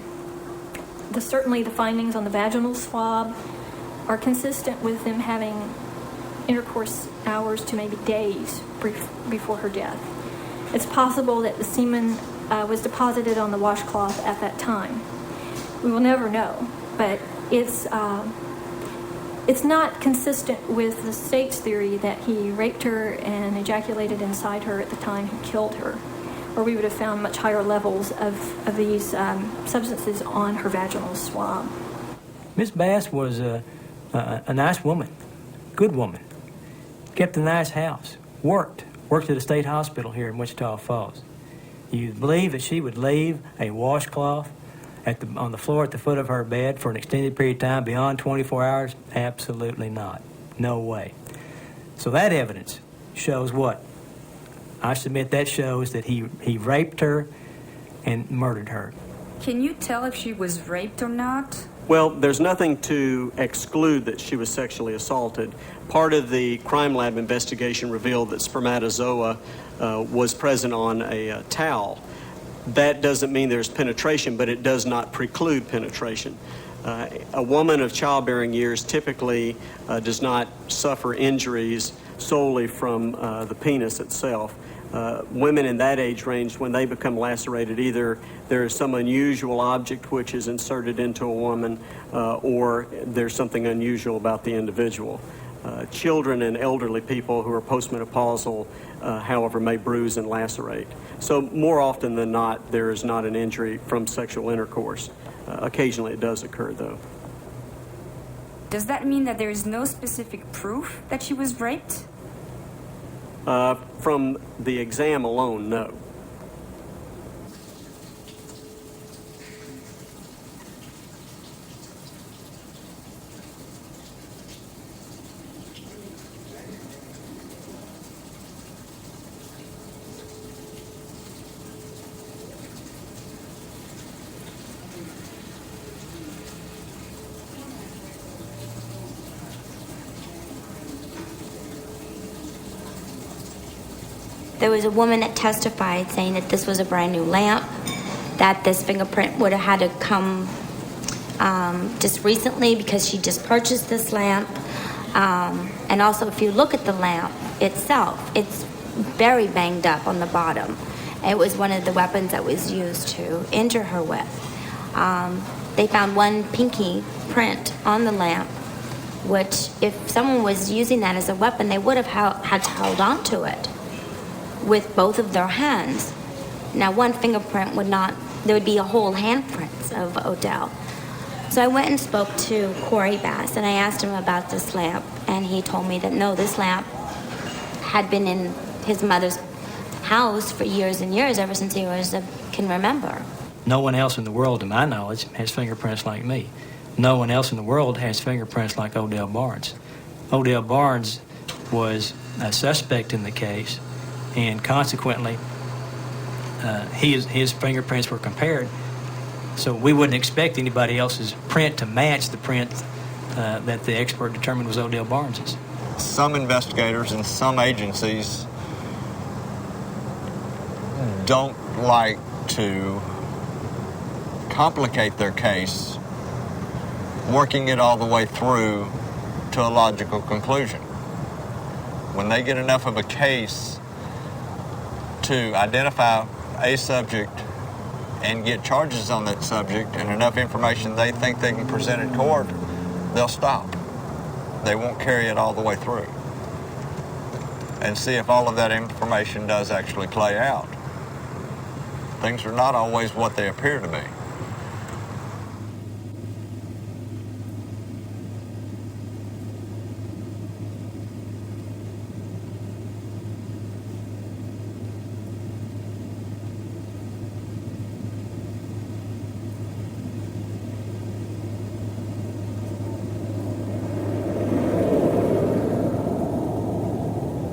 Certainly the findings on the vaginal swab are consistent with them having intercourse hours to maybe days before her death. It's possible that the semen was deposited on the washcloth at that time. We will never know, but it's not consistent with the state's theory that he raped her and ejaculated inside her at the time he killed her, or we would have found much higher levels of these substances on her vaginal swab. Miss Bass was a nice woman, good woman, kept a nice house, worked at a state hospital here in Wichita Falls. You believe that she would leave a washcloth on the floor at the foot of her bed for an extended period of time beyond 24 hours? Absolutely not. No way. So that evidence shows what? I submit that shows that he raped her and murdered her. Can you tell if she was raped or not? Well, there's nothing to exclude that she was sexually assaulted. Part of the crime lab investigation revealed that spermatozoa was present on a towel. That doesn't mean there's penetration, but it does not preclude penetration. A woman of childbearing years typically does not suffer injuries solely from the penis itself. Women in that age range, when they become lacerated, either there is some unusual object which is inserted into a woman or there's something unusual about the individual. Children and elderly people who are postmenopausal, however, may bruise and lacerate. So more often than not, there is not an injury from sexual intercourse. Occasionally it does occur, though. Does that mean that there is no specific proof that she was raped? From the exam alone, no. There was a woman that testified saying that this was a brand new lamp, that this fingerprint would have had to come just recently because she just purchased this lamp. And also, if you look at the lamp itself, it's very banged up on the bottom. It was one of the weapons that was used to injure her with. They found one pinky print on the lamp, which if someone was using that as a weapon, they would have had to hold on to it with both of their hands. Now, one fingerprint would not, there would be a whole handprint of Odell. So I went and spoke to Corey Bass, and I asked him about this lamp, and he told me that no, this lamp had been in his mother's house for years and years, ever since he can remember. No one else in the world, to my knowledge, has fingerprints like me. No one else in the world has fingerprints like Odell Barnes. Odell Barnes was a suspect in the case, and consequently, his fingerprints were compared. So we wouldn't expect anybody else's print to match the print that the expert determined was Odell Barnes's. Some investigators and some agencies don't like to complicate their case, working it all the way through to a logical conclusion. When they get enough of a case to identify a subject and get charges on that subject and enough information they think they can present in court, they'll stop. They won't carry it all the way through and see if all of that information does actually play out. Things are not always what they appear to be.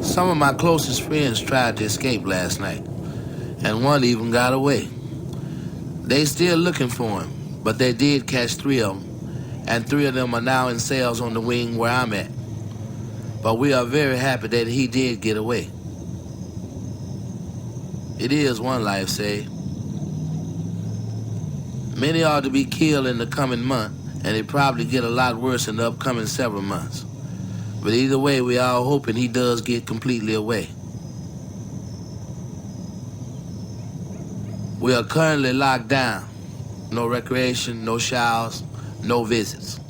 Some of my closest friends tried to escape last night, and one even got away. They still looking for him, but they did catch 3 of them, and 3 of them are now in cells on the wing where I'm at. But we are very happy that he did get away. It is one life saved. Many are to be killed in the coming month, and it probably get a lot worse in the upcoming several months. But either way, we are hoping he does get completely away. We are currently locked down. No recreation, no showers, no visits.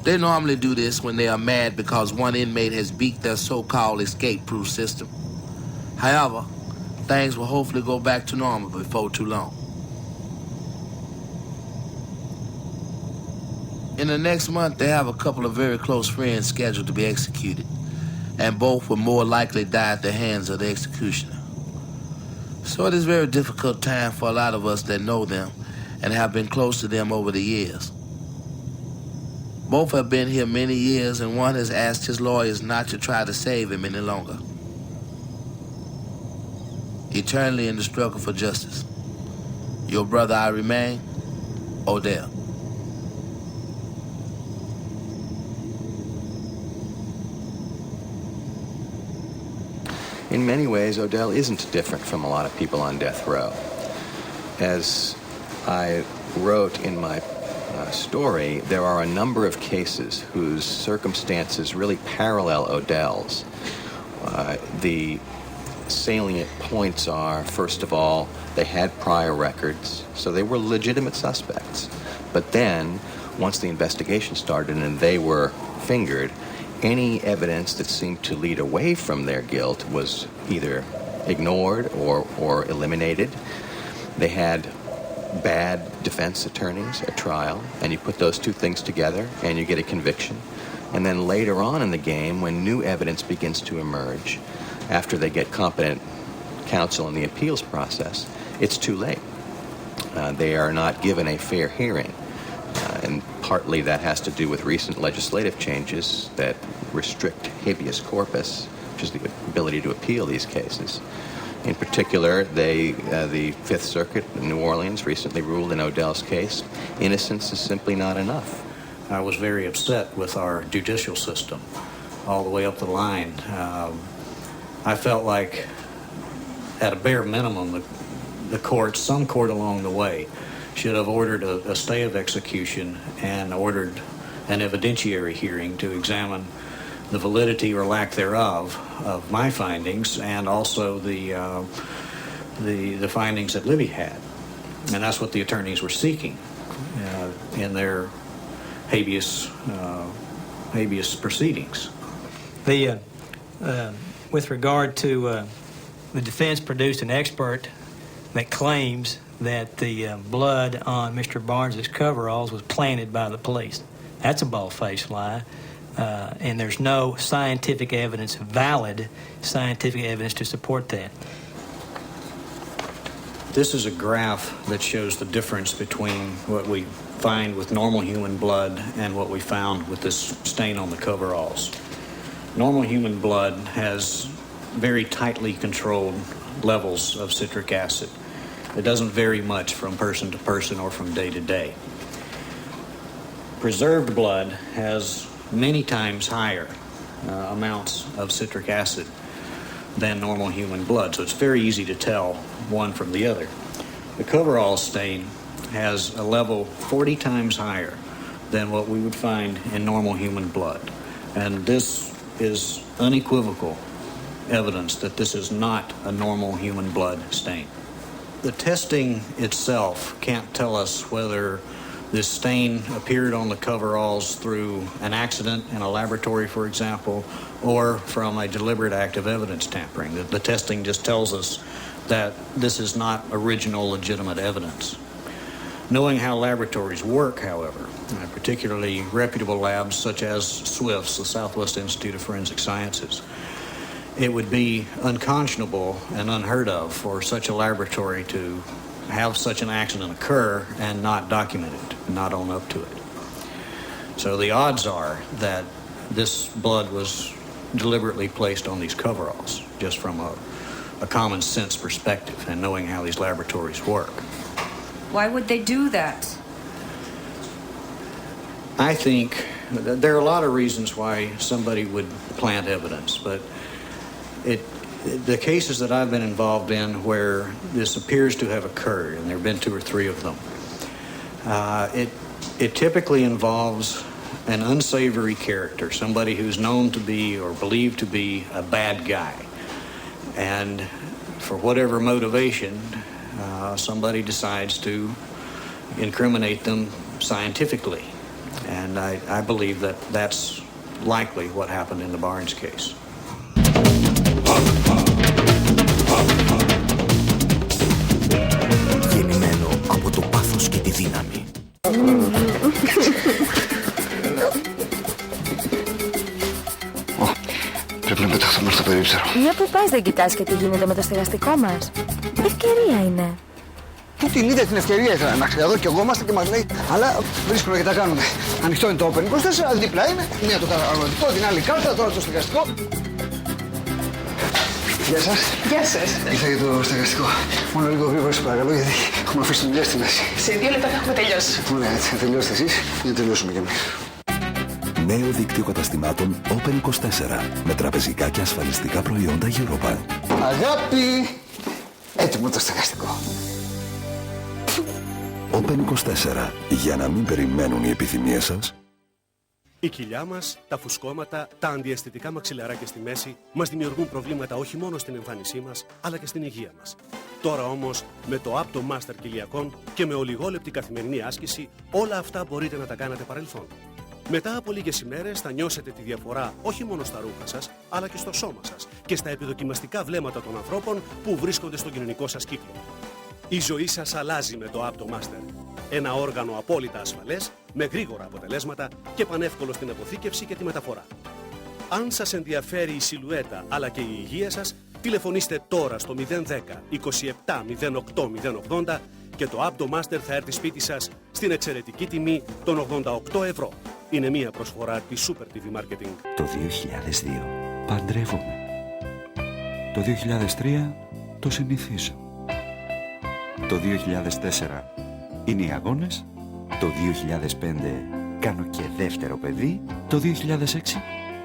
They normally do this when they are mad because one inmate has beat their so-called escape-proof system. However, things will hopefully go back to normal before too long. In the next month, they have a couple of very close friends scheduled to be executed, and both will more likely die at the hands of the executioner. So it is a very difficult time for a lot of us that know them and have been close to them over the years. Both have been here many years, and one has asked his lawyers not to try to save him any longer. Eternally in the struggle for justice. Your brother I remain, Odell. In many ways, Odell isn't different from a lot of people on death row. As I wrote in my story, there are a number of cases whose circumstances really parallel Odell's. The salient points are, first of all, they had prior records, so they were legitimate suspects. But then, once the investigation started and they were fingered, any evidence that seemed to lead away from their guilt was either ignored or eliminated. They had bad defense attorneys at trial, and you put those two things together and you get a conviction. And then later on in the game, when new evidence begins to emerge, after they get competent counsel in the appeals process, it's too late. They are not given a fair hearing. And partly that has to do with recent legislative changes that restrict habeas corpus, which is the ability to appeal these cases. In particular, the Fifth Circuit in New Orleans recently ruled in Odell's case, innocence is simply not enough. I was very upset with our judicial system all the way up the line. I felt like, at a bare minimum, some court along the way should have ordered a stay of execution and ordered an evidentiary hearing to examine the validity or lack thereof of my findings and also the findings that Libby had. And that's what the attorneys were seeking in their habeas proceedings. With regard to the defense produced an expert that claims that the blood on Mr. Barnes' coveralls was planted by the police. That's a bald-faced lie, and there's no scientific evidence, valid scientific evidence to support that. This is a graph that shows the difference between what we find with normal human blood and what we found with this stain on the coveralls. Normal human blood has very tightly controlled levels of citric acid. It doesn't vary much from person to person or from day to day. Preserved blood has many times higher amounts of citric acid than normal human blood, so it's very easy to tell one from the other. The coverall stain has a level 40 times higher than what we would find in normal human blood, and this is unequivocal evidence that this is not a normal human blood stain. The testing itself can't tell us whether this stain appeared on the coveralls through an accident in a laboratory, for example, or from a deliberate act of evidence tampering. The testing just tells us that this is not original legitimate evidence. Knowing how laboratories work, however, particularly reputable labs such as SWIFT's, the Southwest Institute of Forensic Sciences, it would be unconscionable and unheard of for such a laboratory to have such an accident occur and not document it, not own up to it. So the odds are that this blood was deliberately placed on these coveralls, just from a common sense perspective and knowing how these laboratories work. Why would they do that? I think there are a lot of reasons why somebody would plant evidence, but the cases that I've been involved in where this appears to have occurred, and there have been 2 or 3 of them, it typically involves an unsavory character, somebody who's known to be or believed to be a bad guy. And for whatever motivation, somebody decides to incriminate them scientifically. And I believe that that's likely what happened in the Barnes case. Γεννημένο από το πάθος και τη δύναμη. Πρέπει να πεταχθούμε στο περίπτερο. Μια που πας δεν κοιτάς και τι γίνεται με το στεγαστικό μας. Ευκαιρία είναι. Πού την είδε την ευκαιρία ήθελα να εδώ και εγώ είμαστε και μας λέει. Αλλά βρίσκουμε και τα κάνουμε. Ανοιχτό είναι το Open 24, δίπλα είναι. Μία το καταναλωτικό, την άλλη κάρτα, τώρα το στεγαστικό. Γεια σας. Γεια σας. Ήρθα για το στεγαστικό. Μόνο λίγο γρήγορα σας παρακαλώ γιατί έχουμε αφήσει τη δουλειά στη μέση. Σε 2 λεπτά θα έχουμε τελειώσει. Ωραία, έτσι θα τελειώσετε εσείς για να τελειώσουμε κι εμείς. Νέο δίκτυο καταστημάτων Open 24 με τραπεζικά και ασφαλιστικά προϊόντα Eurobank. Αγάπη! Έτοιμο το στεγαστικό. Open24. Για να μην περιμένουν οι επιθυμίες σας. Η κοιλιά μας, τα φουσκώματα, τα αντιαισθητικά μαξιλαράκια στη μέση μας δημιουργούν προβλήματα όχι μόνο στην εμφάνισή μας, αλλά και στην υγεία μας. Τώρα όμως, με το Apto Master κοιλιακών και με ολιγόλεπτη καθημερινή άσκηση, όλα αυτά μπορείτε να τα κάνετε παρελθόν. Μετά από λίγες ημέρες θα νιώσετε τη διαφορά όχι μόνο στα ρούχα σας, αλλά και στο σώμα σας και στα επιδοκιμαστικά βλέμματα των ανθρώπων που βρίσκονται στον κοινωνικό σας κύκλο. Η ζωή σας αλλάζει με το Apto Master. Ένα όργανο απόλυτα ασφαλές, με γρήγορα αποτελέσματα και πανεύκολο στην αποθήκευση και τη μεταφορά. Αν σας ενδιαφέρει η σιλουέτα αλλά και η υγεία σας, τηλεφωνήστε τώρα στο 010 27 08 080 και το Apto Master θα έρθει σπίτι σας στην εξαιρετική τιμή των 88 ευρώ. Είναι μια προσφορά της Super TV Marketing. Το 2002 παντρεύομαι. Το 2003 το συνηθίζω. Το 2004 είναι οι αγώνες. Το 2005 κάνω και δεύτερο παιδί.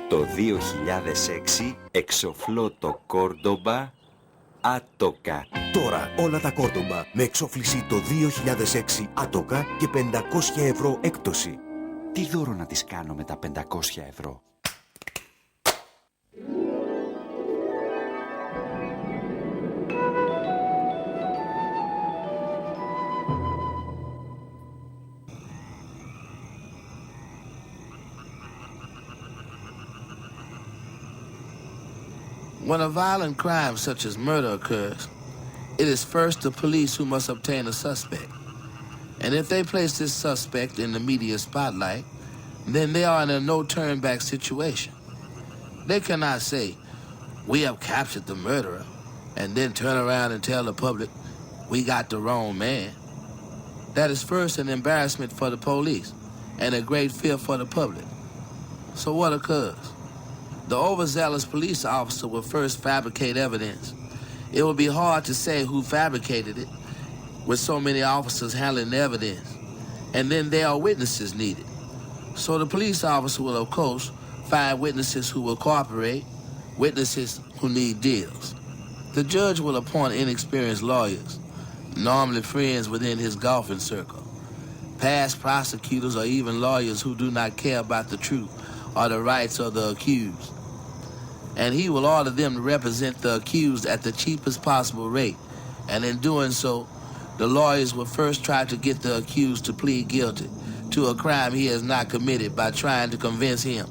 Το 2006 εξοφλώ το Κόρντομπα άτοκα. Τώρα όλα τα Κόρντομπα με εξόφληση το 2006 άτοκα και 500 ευρώ έκπτωση. Τι δώρο να τις κάνω με τα 500 ευρώ? When a violent crime such as murder occurs, it is first the police who must obtain a suspect. And if they place this suspect in the media spotlight, then they are in a no-turn-back situation. They cannot say, "We have captured the murderer," and then turn around and tell the public, "We got the wrong man." That is first an embarrassment for the police and a great fear for the public. So what occurs? The overzealous police officer will first fabricate evidence. It will be hard to say who fabricated it, with so many officers handling the evidence, and then there are witnesses needed. So the police officer will, of course, find witnesses who will cooperate, witnesses who need deals. The judge will appoint inexperienced lawyers, normally friends within his golfing circle, past prosecutors or even lawyers who do not care about the truth or the rights of the accused. And he will order them to represent the accused at the cheapest possible rate, and in doing so, the lawyers will first try to get the accused to plead guilty to a crime he has not committed by trying to convince him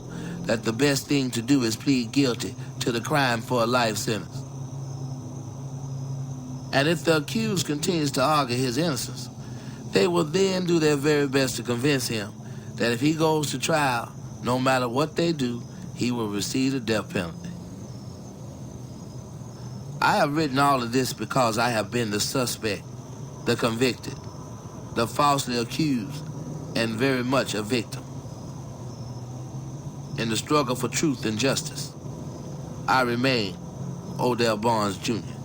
that the best thing to do is plead guilty to the crime for a life sentence. And if the accused continues to argue his innocence, they will then do their very best to convince him that if he goes to trial, no matter what they do, he will receive the death penalty. I have written all of this because I have been the suspect, the convicted, the falsely accused, and very much a victim. In the struggle for truth and justice, I remain Odell Barnes, Jr.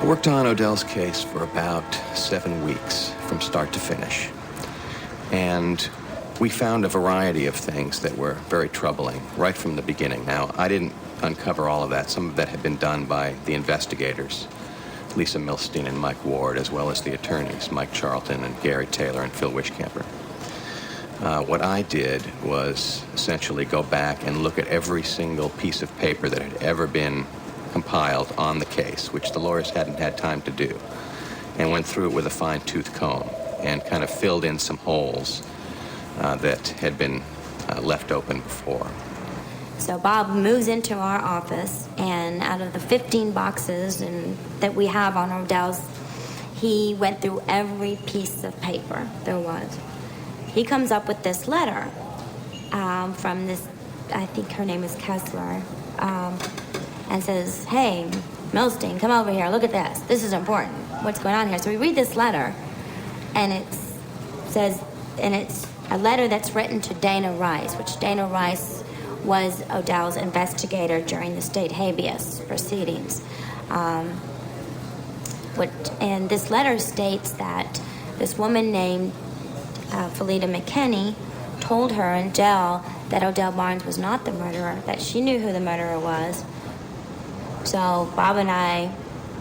I worked on Odell's case for about 7 weeks, from start to finish. And we found a variety of things that were very troubling right from the beginning. Now, I didn't uncover all of that. Some of that had been done by the investigators, Lisa Milstein and Mike Ward, as well as the attorneys, Mike Charlton and Gary Taylor and Phil Wishcamper. What I did was essentially go back and look at every single piece of paper that had ever been compiled on the case, which the lawyers hadn't had time to do, and went through it with a fine-tooth comb and kind of filled in some holes that had been left open before. So Bob moves into our office, and out of the 15 boxes that we have on Odell's, he went through every piece of paper there was. He comes up with this letter from this, I think her name is Kessler, and says, "Hey, Milstein, come over here, look at this. This is important. What's going on here?" So we read this letter, and it's a letter that's written to Dana Rice, which Dana Rice was Odell's investigator during the state habeas proceedings. And this letter states that this woman named Felita McKinney told her in jail that Odell Barnes was not the murderer, that she knew who the murderer was. So Bob and I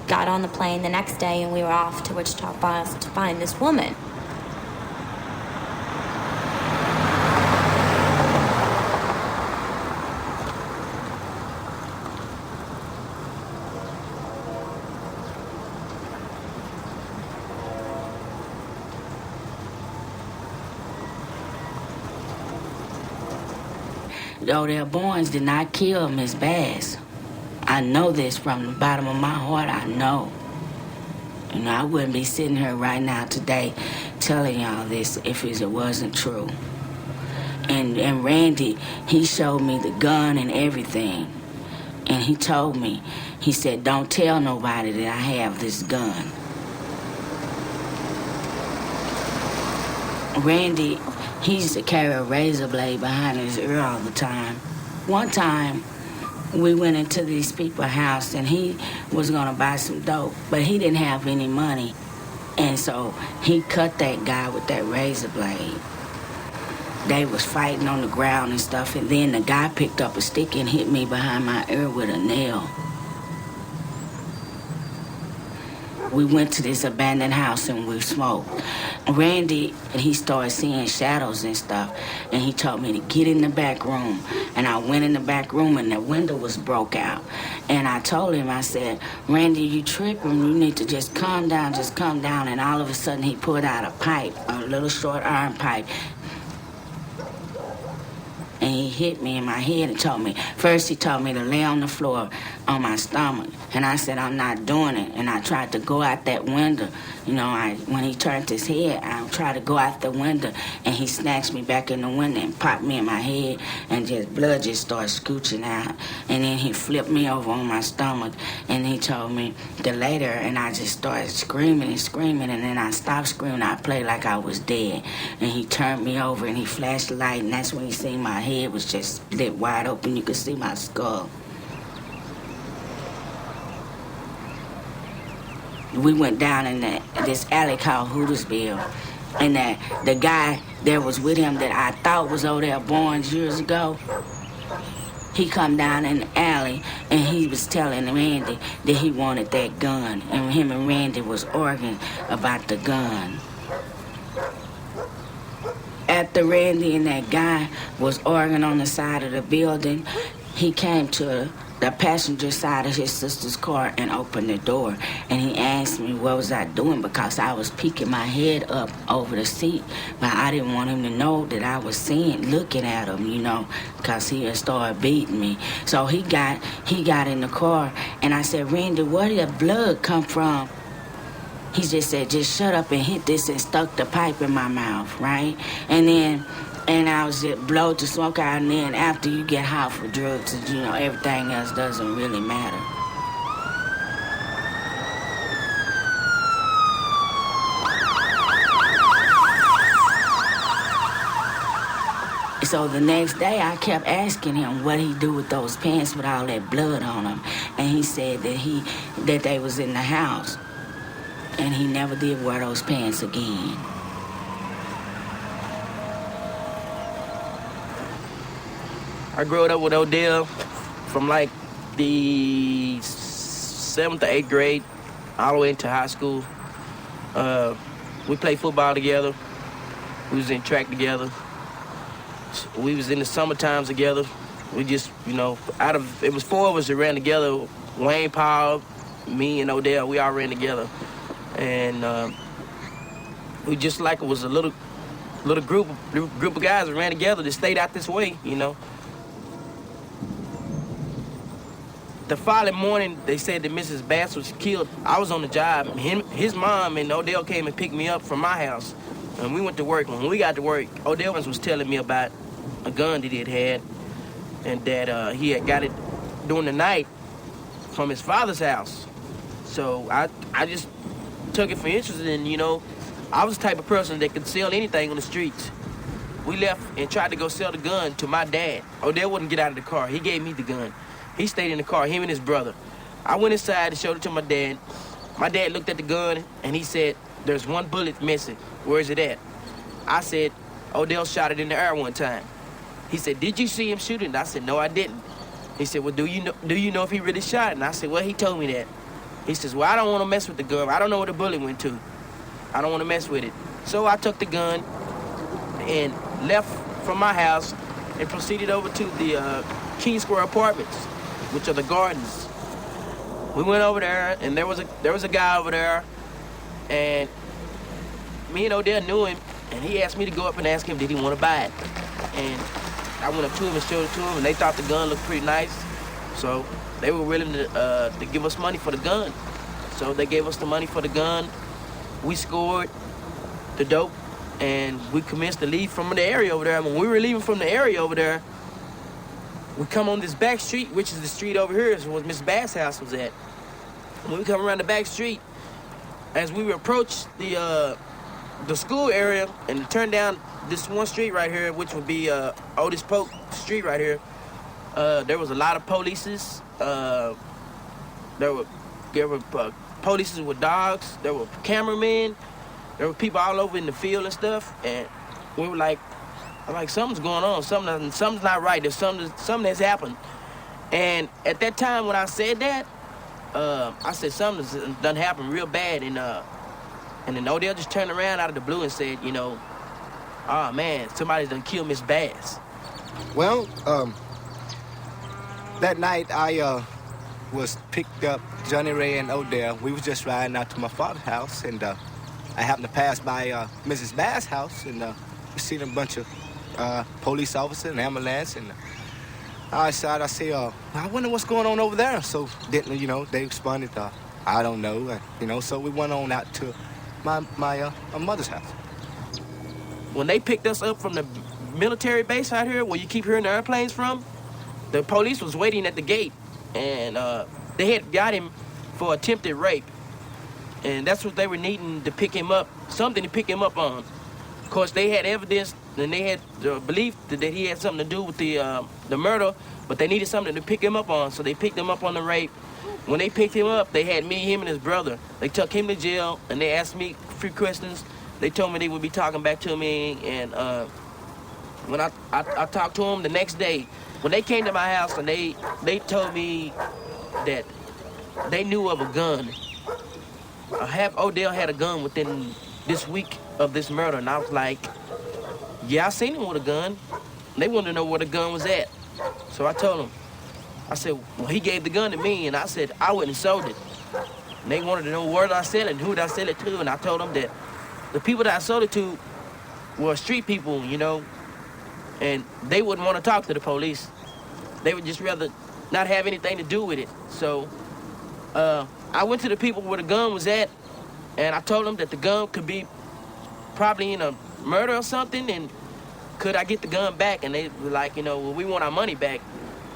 got on the plane the next day and we were off to Wichita Falls to find this woman. Odell Barnes did not kill Miss Bass. I know this from the bottom of my heart. I know. You know, I wouldn't be sitting here right now today telling y'all this if it wasn't true. And Randy, he showed me the gun and everything. And he told me, he said, don't tell nobody that I have this gun. Randy, he used to carry a razor blade behind his ear all the time. One time, we went into these people's house and he was gonna buy some dope, but he didn't have any money. And so he cut that guy with that razor blade. They was fighting on the ground and stuff, and then the guy picked up a stick and hit me behind my ear with a nail. We went to this abandoned house and we smoked. Randy, he started seeing shadows and stuff, and he told me to get in the back room. And I went in the back room and the window was broke out. And I told him, I said, Randy, you tripping, you need to just calm down. And all of a sudden he pulled out a pipe, a little short iron pipe. And he hit me in my head and told me, first he told me to lay on the floor on my stomach. And I said, I'm not doing it. And I tried to go out that window. You know, when he turned his head, I tried to go out the window, and he snatched me back in the window and popped me in my head, and just blood just started scooching out. And then he flipped me over on my stomach, and he told me to lay there, and I just started screaming, and then I stopped screaming. I played like I was dead. And he turned me over, and he flashed the light, and that's when he seen my head was just split wide open. You could see my skull. We went down in this alley called Hootersville, and the guy that was with him that I thought was Odell Barnes years ago, he come down in the alley and he was telling Randy that he wanted that gun, and him and Randy was arguing about the gun. After Randy and that guy was arguing on the side of the building, he came to the passenger side of his sister's car and opened the door, and he asked me what was I doing, because I was peeking my head up over the seat, but I didn't want him to know that I was looking at him, you know, because he had started beating me. So he got in the car, and I said, Randy, where did the blood come from? He just said, just shut up and hit this, and stuck the pipe in my mouth, right? And I was just blow the smoke out, and then after you get high for drugs, you know, everything else doesn't really matter. So the next day I kept asking him what he do with those pants with all that blood on them. And he said that they was in the house. And he never did wear those pants again. I grew up with Odell from like the 7th to 8th grade all the way into high school. We played football together. We was in track together. We was in the summer times together. We just, you know, it was 4 of us that ran together. Wayne, Paul, me, and Odell, we all ran together. And we just like it was a little group of guys that ran together that stayed out this way, you know. The following morning, they said that Mrs. Bass was killed. I was on the job. His mom and Odell came and picked me up from my house, and we went to work. When we got to work, Odell was telling me about a gun that he had, and that he had got it during the night from his father's house. So I just took it for interest, and, you know, I was the type of person that could sell anything on the streets. we left and tried to go sell the gun to my dad. Odell wouldn't get out of the car. He gave me the gun. He stayed in the car, him and his brother. I went inside and showed it to my dad. My dad looked at the gun and he said, "There's one bullet missing. Where's it at?" I said, "Odell shot it in the air one time." He said, "Did you see him shoot it?" And I said, "No, I didn't." He said, "Well, do you know if he really shot it?" And I said, "Well, he told me that." He says, "Well, I don't want to mess with the gun. I don't know where the bullet went to. I don't want to mess with it." So I took the gun and left from my house and proceeded over to the King Square Apartments, which are the gardens. We went over there, and there was a guy over there, and me and Odell knew him, and he asked me to go up and ask him did he want to buy it. And I went up to him and showed it to him, and they thought the gun looked pretty nice, so they were willing to give us money for the gun. So they gave us the money for the gun. We scored the dope, and we commenced to leave from the area over there. When we were leaving from the area over there, we come on this back street, which is the street over here, is where Miss Bass' house was at. When we come around the back street, as we approached the school area and turn down this one street right here, which would be Otis Polk Street right here, there was a lot of polices. There were polices with dogs. There were cameramen. There were people all over in the field and stuff. And we were like, something's going on. Something's not right. There's something that's happened. And at that time when I said that, I said something's done happened real bad. And then Odell just turned around out of the blue and said, "Oh man, somebody done killed Miss Bass." Well, that night I was picked up, Johnny Ray and Odell. We was just riding out to my father's house, and I happened to pass by Mrs. Bass' house, and we seen a bunch of police officers and ambulance, and I said, I wonder what's going on over there. So they responded, I don't know, so we went on out to my mother's house. When they picked us up from the military base out here, where you keep hearing the airplanes from, the police was waiting at the gate, and they had got him for attempted rape, and that's what they were needing to pick him up, something to pick him up on. Of course, they had evidence, and they had belief that he had something to do with the murder, but they needed something to pick him up on, so they picked him up on the rape. When they picked him up, they had me, him, and his brother. They took him to jail, and they asked me a few questions. They told me they would be talking back to me, and when I talked to them the next day, when they came to my house, and they told me that they knew of a gun. Odell had a gun within this week of this murder, and I was like, yeah, I seen him with a gun. They wanted to know where the gun was at. So I told them, I said, well, he gave the gun to me, and I said, I wouldn't have sold it. And they wanted to know where did I sell it and who did I sell it to, and I told them that the people that I sold it to were street people, and they wouldn't want to talk to the police. They would just rather not have anything to do with it. So I went to the people where the gun was at, and I told them that the gun could be probably in a murder or something, and could I get the gun back? And they were like, well, we want our money back.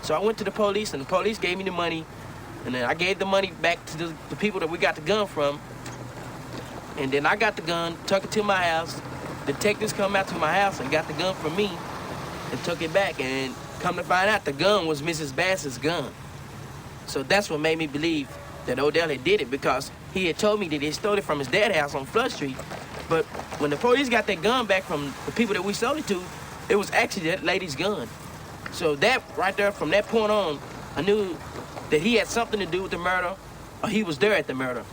So I went to the police, and the police gave me the money, and then I gave the money back to the people that we got the gun from. And then I got the gun, took it to my house. Detectives come out to my house and got the gun from me and took it back, and come to find out the gun was Mrs. Bass's gun. So that's what made me believe that Odell had did it, because he had told me that he stole it from his dad's house on Flood Street. But when the police got that gun back from the people that we sold it to, it was actually that lady's gun. So that right there, from that point on, I knew that he had something to do with the murder, or he was there at the murder.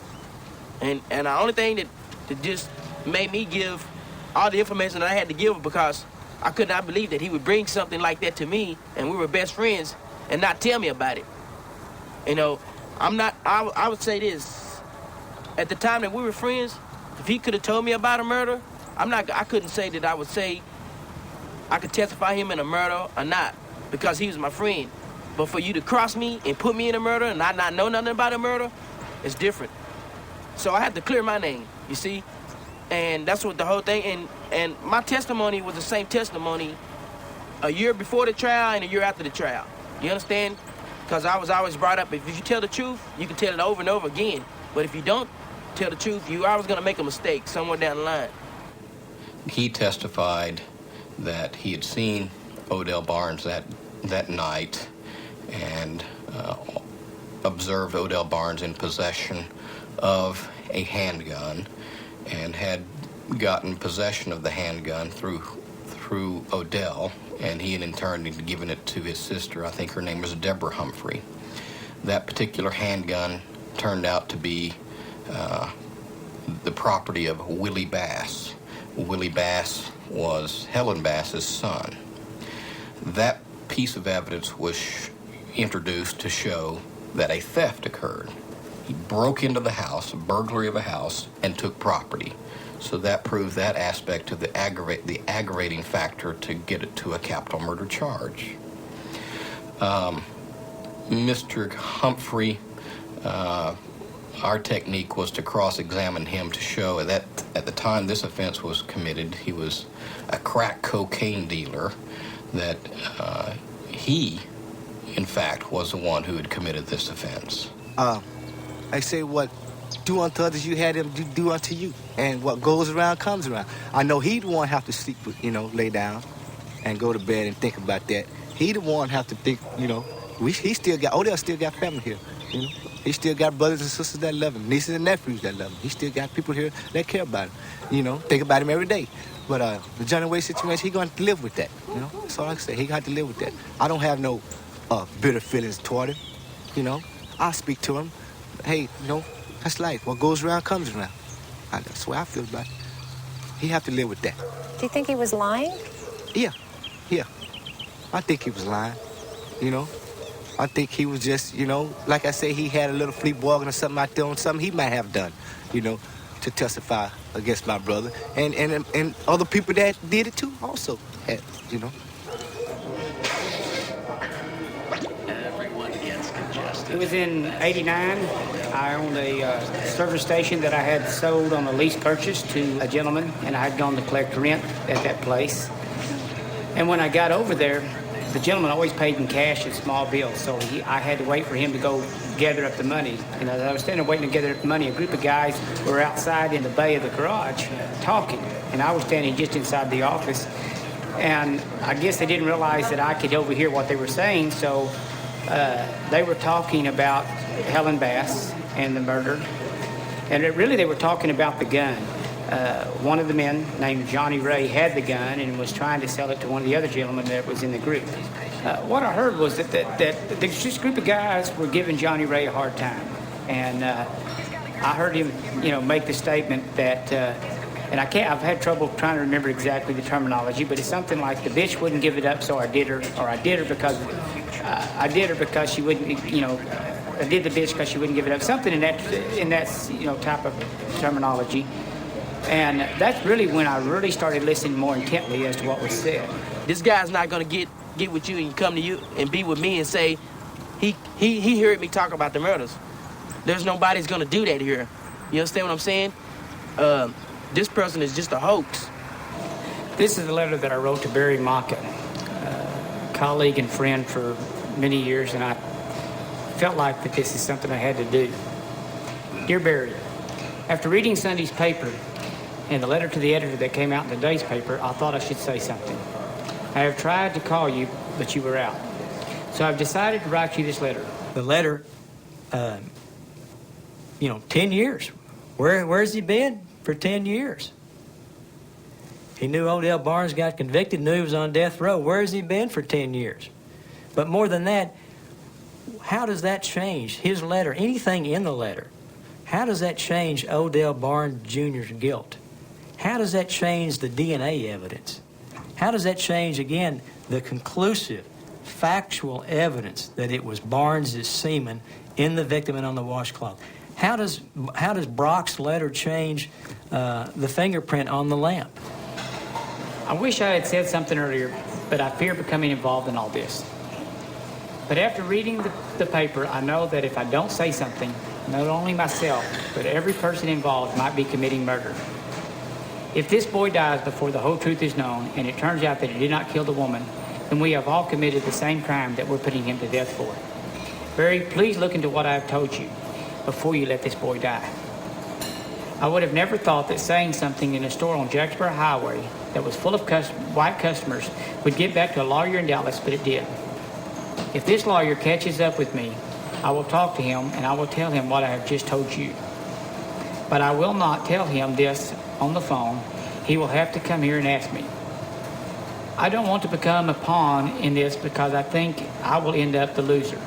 And the only thing that just made me give all the information that I had to give, because I could not believe that he would bring something like that to me, and we were best friends, and not tell me about it. I would say this, at the time that we were friends, if he could have told me about a murder, I couldn't say that I would say I could testify him in a murder or not, because he was my friend. But for you to cross me and put me in a murder and I not know nothing about a murder, it's different. So I had to clear my name, you see? And that's what the whole thing, and my testimony was the same testimony a year before the trial and a year after the trial. You understand? Because I was always brought up, if you tell the truth, you can tell it over and over again. But if you don't tell the truth, you always going to make a mistake somewhere down the line. He testified that he had seen Odell Barnes that night and observed Odell Barnes in possession of a handgun and had gotten possession of the handgun through Odell, and he had in turn given it to his sister. I think her name was Deborah Humphrey. That particular handgun turned out to be the property of Willie Bass. Willie Bass was Helen Bass's son. That piece of evidence was introduced to show that a theft occurred. He broke into the house, a burglary of a house, and took property. So that proves that aspect of the aggravating factor to get it to a capital murder charge. Mr. Humphrey, our technique was to cross-examine him to show that at the time this offense was committed, he was a crack cocaine dealer, that he, in fact, was the one who had committed this offense. I say what do unto others you had them do unto you. And what goes around comes around. I know he'd one have to sleep, lay down and go to bed and think about that. He'd one have to think, Odell still got family here, He still got brothers and sisters that love him, nieces and nephews that love him. He still got people here that care about him, think about him every day. But the Johnny Way situation, he's going to live with that, That's all I can say. He got to live with that. I don't have no bitter feelings toward him, I'll speak to him. Hey, that's life. What goes around comes around. That's the way I feel about it. He have to live with that. Do you think he was lying? Yeah. I think he was lying, I think he was just, like I say, he had a little sleepwalking or something out there on something he might have done, to testify against my brother. And other people that did it too also had, Everyone gets congested. It was in '89. I owned a service station that I had sold on a lease purchase to a gentleman, and I had gone to collect rent at that place. And when I got over there, the gentleman always paid in cash and small bills, so I had to wait for him to go gather up the money. And as I was standing waiting to gather up the money, a group of guys were outside in the bay of the garage talking, and I was standing just inside the office. And I guess they didn't realize that I could overhear what they were saying, so they were talking about Helen Bass and the murder. And really they were talking about the gun. One of the men, named Johnny Ray, had the gun and was trying to sell it to one of the other gentlemen that was in the group. What I heard was that this group of guys were giving Johnny Ray a hard time. And I heard him, make the statement that, and I've had trouble trying to remember exactly the terminology, but it's something like the bitch wouldn't give it up, so I did her, or I did her because she wouldn't, I did the bitch because she wouldn't give it up. Something in that type of terminology. And that's really when I really started listening more intently as to what was said. This guy's not gonna get with you and come to you and be with me and say he heard me talk about the murders. There's nobody's gonna do that here. You understand what I'm saying? This person is just a hoax. This is a letter that I wrote to Barry Maka, a colleague and friend for many years, and I felt like that this is something I had to do. Dear Barry, after reading Sunday's paper and the letter to the editor that came out in today's paper, I thought I should say something. I have tried to call you, but you were out. So I've decided to write you this letter. The letter, 10 years. Where's he been for 10 years? He knew Odell Barnes got convicted, knew he was on death row. Where's he been for 10 years? But more than that, how does that change his letter, anything in the letter? How does that change Odell Barnes Jr.'s guilt? How does that change the DNA evidence? How does that change, again, the conclusive, factual evidence that it was Barnes' semen in the victim and on the washcloth? How does Brock's letter change the fingerprint on the lamp? I wish I had said something earlier, but I fear becoming involved in all this. But after reading the paper, I know that if I don't say something, not only myself, but every person involved might be committing murder. If this boy dies before the whole truth is known, and it turns out that he did not kill the woman, then we have all committed the same crime that we're putting him to death for. Barry, please look into what I have told you before you let this boy die. I would have never thought that saying something in a store on Jacksboro Highway that was full of white customers would get back to a lawyer in Dallas, but it did. If this lawyer catches up with me, I will talk to him and I will tell him what I have just told you. But I will not tell him this on the phone. He will have to come here and ask me. I don't want to become a pawn in this because I think I will end up the loser.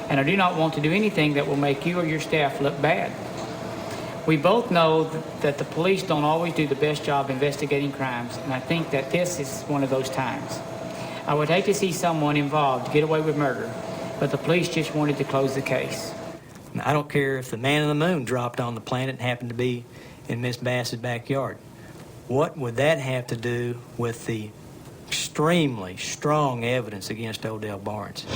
And I do not want to do anything that will make you or your staff look bad. We both know that the police don't always do the best job investigating crimes, and I think that this is one of those times. I would hate to see someone involved get away with murder, but the police just wanted to close the case. I don't care if the man in the moon dropped on the planet and happened to be in Miss Bass's backyard. What would that have to do with the extremely strong evidence against Odell Barnes?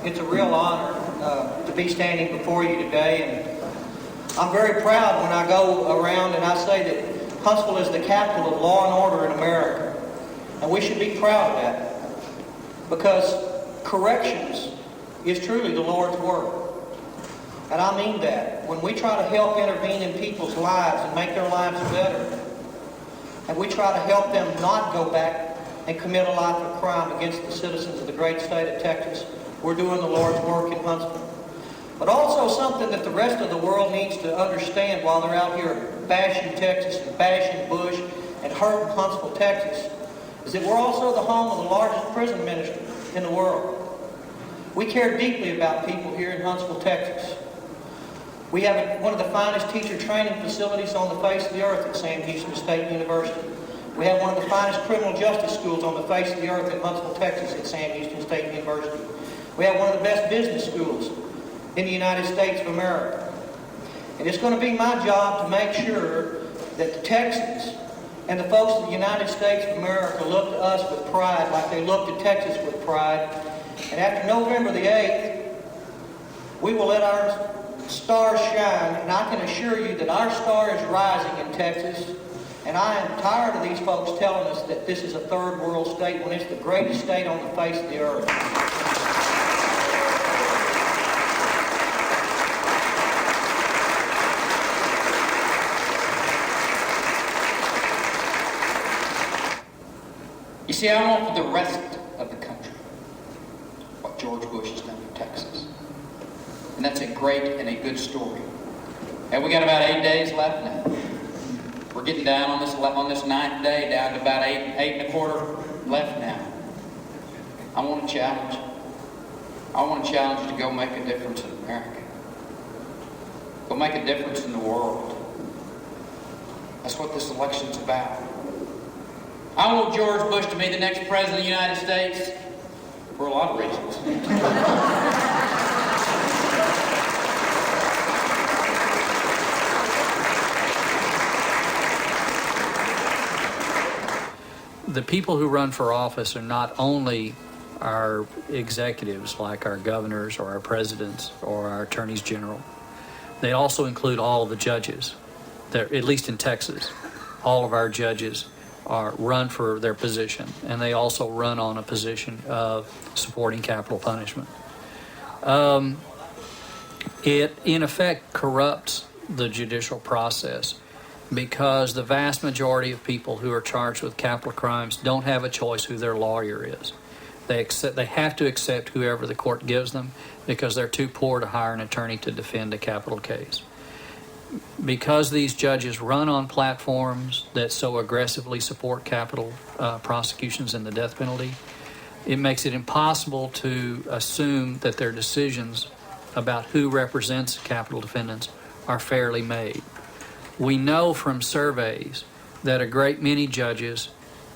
It's a real honor to be standing before you today, and I'm very proud when I go around and I say that Huntsville is the capital of law and order in America, and we should be proud of that, because corrections is truly the Lord's work. And I mean that. When we try to help intervene in people's lives and make their lives better, and we try to help them not go back and commit a life of crime against the citizens of the great state of Texas, we're doing the Lord's work in Huntsville. But also something that the rest of the world needs to understand while they're out here bashing Texas and bashing Bush and hurting Huntsville, Texas, is that we're also the home of the largest prison ministry in the world. We care deeply about people here in Huntsville, Texas. We have one of the finest teacher training facilities on the face of the earth at Sam Houston State University. We have one of the finest criminal justice schools on the face of the earth in Huntsville, Texas at Sam Houston State University. We have one of the best business schools in the United States of America. And it's going to be my job to make sure that the Texans and the folks of the United States of America look to us with pride like they look to Texas with pride. And after November the 8th, we will let our stars shine, and I can assure you that our star is rising in Texas. And I am tired of these folks telling us that this is a third world state when it's the greatest state on the face of the earth. You see, I want for the rest of the country what George Bush has done for Texas. And that's a great and a good story. And we got about 8 days left now. We're getting down on this ninth day, down to about eight and a quarter left now. I want to challenge you. I want to challenge you to go make a difference in America. Go make a difference in the world. That's what this election's about. I want George Bush to be the next president of the United States for a lot of reasons. The people who run for office are not only our executives like our governors or our presidents or our attorneys general. They also include all of the judges. At least in Texas, all of our judges run for their position, and they also run on a position of supporting capital punishment. It, in effect, corrupts the judicial process because the vast majority of people who are charged with capital crimes don't have a choice who their lawyer is. They have to accept whoever the court gives them because they're too poor to hire an attorney to defend a capital case. Because these judges run on platforms that so aggressively support capital prosecutions and the death penalty, it makes it impossible to assume that their decisions about who represents capital defendants are fairly made. We know from surveys that a great many judges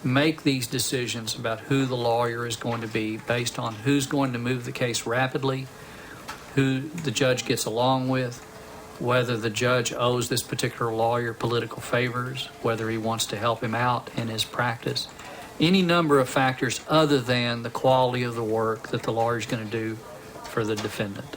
make these decisions about who the lawyer is going to be based on who's going to move the case rapidly, who the judge gets along with, whether the judge owes this particular lawyer political favors, whether he wants to help him out in his practice, any number of factors other than the quality of the work that the lawyer is going to do for the defendant.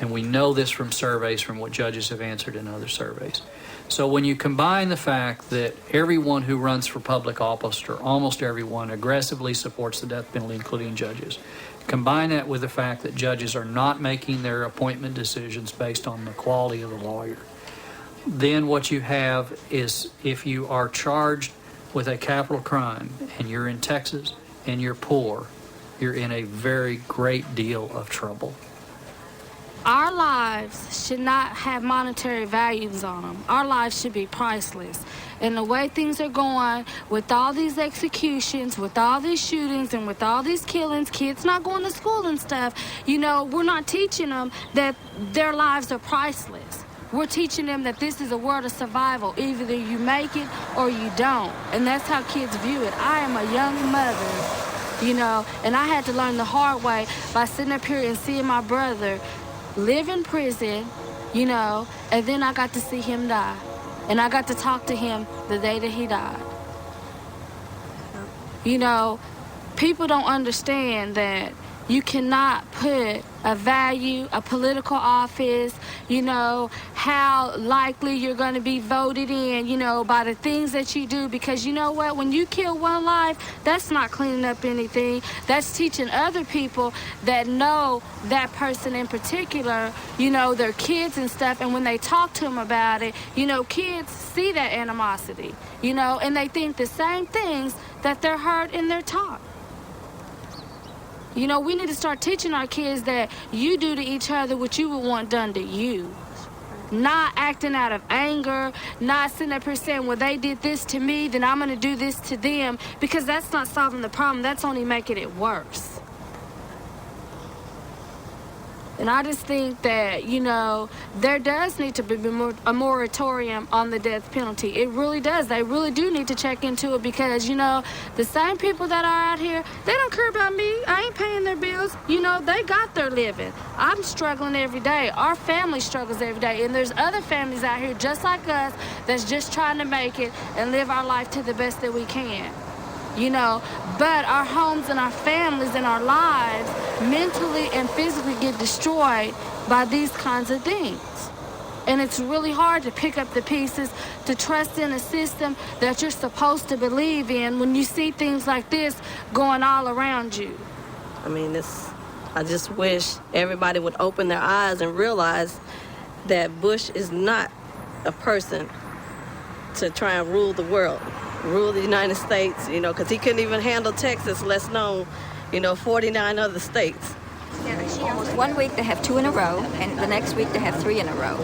And we know this from surveys, from what judges have answered in other surveys. So when you combine the fact that everyone who runs for public office, or almost everyone, aggressively supports the death penalty, including judges, combine that with the fact that judges are not making their appointment decisions based on the quality of the lawyer, then what you have is, if you are charged with a capital crime and you're in Texas and you're poor, you're in a very great deal of trouble. Our lives should not have monetary values on them. Our lives should be priceless. And the way things are going, with all these executions, with all these shootings, and with all these killings, kids not going to school and stuff, you know, we're not teaching them that their lives are priceless. We're teaching them that this is a world of survival. Either you make it or you don't. And that's how kids view it. I am a young mother, you know, and I had to learn the hard way by sitting up here and seeing my brother live in prison, you know, and then I got to see him die. And I got to talk to him the day that he died. You know, people don't understand that you cannot put a value, a political office, you know, how likely you're going to be voted in, you know, by the things that you do. Because you know what? When you kill one life, that's not cleaning up anything. That's teaching other people that know that person in particular, you know, their kids and stuff. And when they talk to them about it, you know, kids see that animosity, you know, and they think the same things that they're heard and they're taught. You know, we need to start teaching our kids that you do to each other what you would want done to you. Not acting out of anger, not sitting up here saying, well, they did this to me, then I'm going to do this to them, because that's not solving the problem. That's only making it worse. And I just think that, you know, there does need to be a moratorium on the death penalty. It really does. They really do need to check into it because, you know, the same people that are out here, they don't care about me. I ain't paying their bills. You know, they got their living. I'm struggling every day. Our family struggles every day. And there's other families out here just like us that's just trying to make it and live our life to the best that we can. You know, but our homes and our families and our lives mentally and physically get destroyed by these kinds of things. And it's really hard to pick up the pieces, to trust in a system that you're supposed to believe in when you see things like this going all around you. I mean, I just wish everybody would open their eyes and realize that Bush is not a person to try and rule the world. Rule the United States, you know, because he couldn't even handle Texas, less known, you know, 49 other states. Almost 1 week they have 2 in a row, and the next week they have 3 in a row.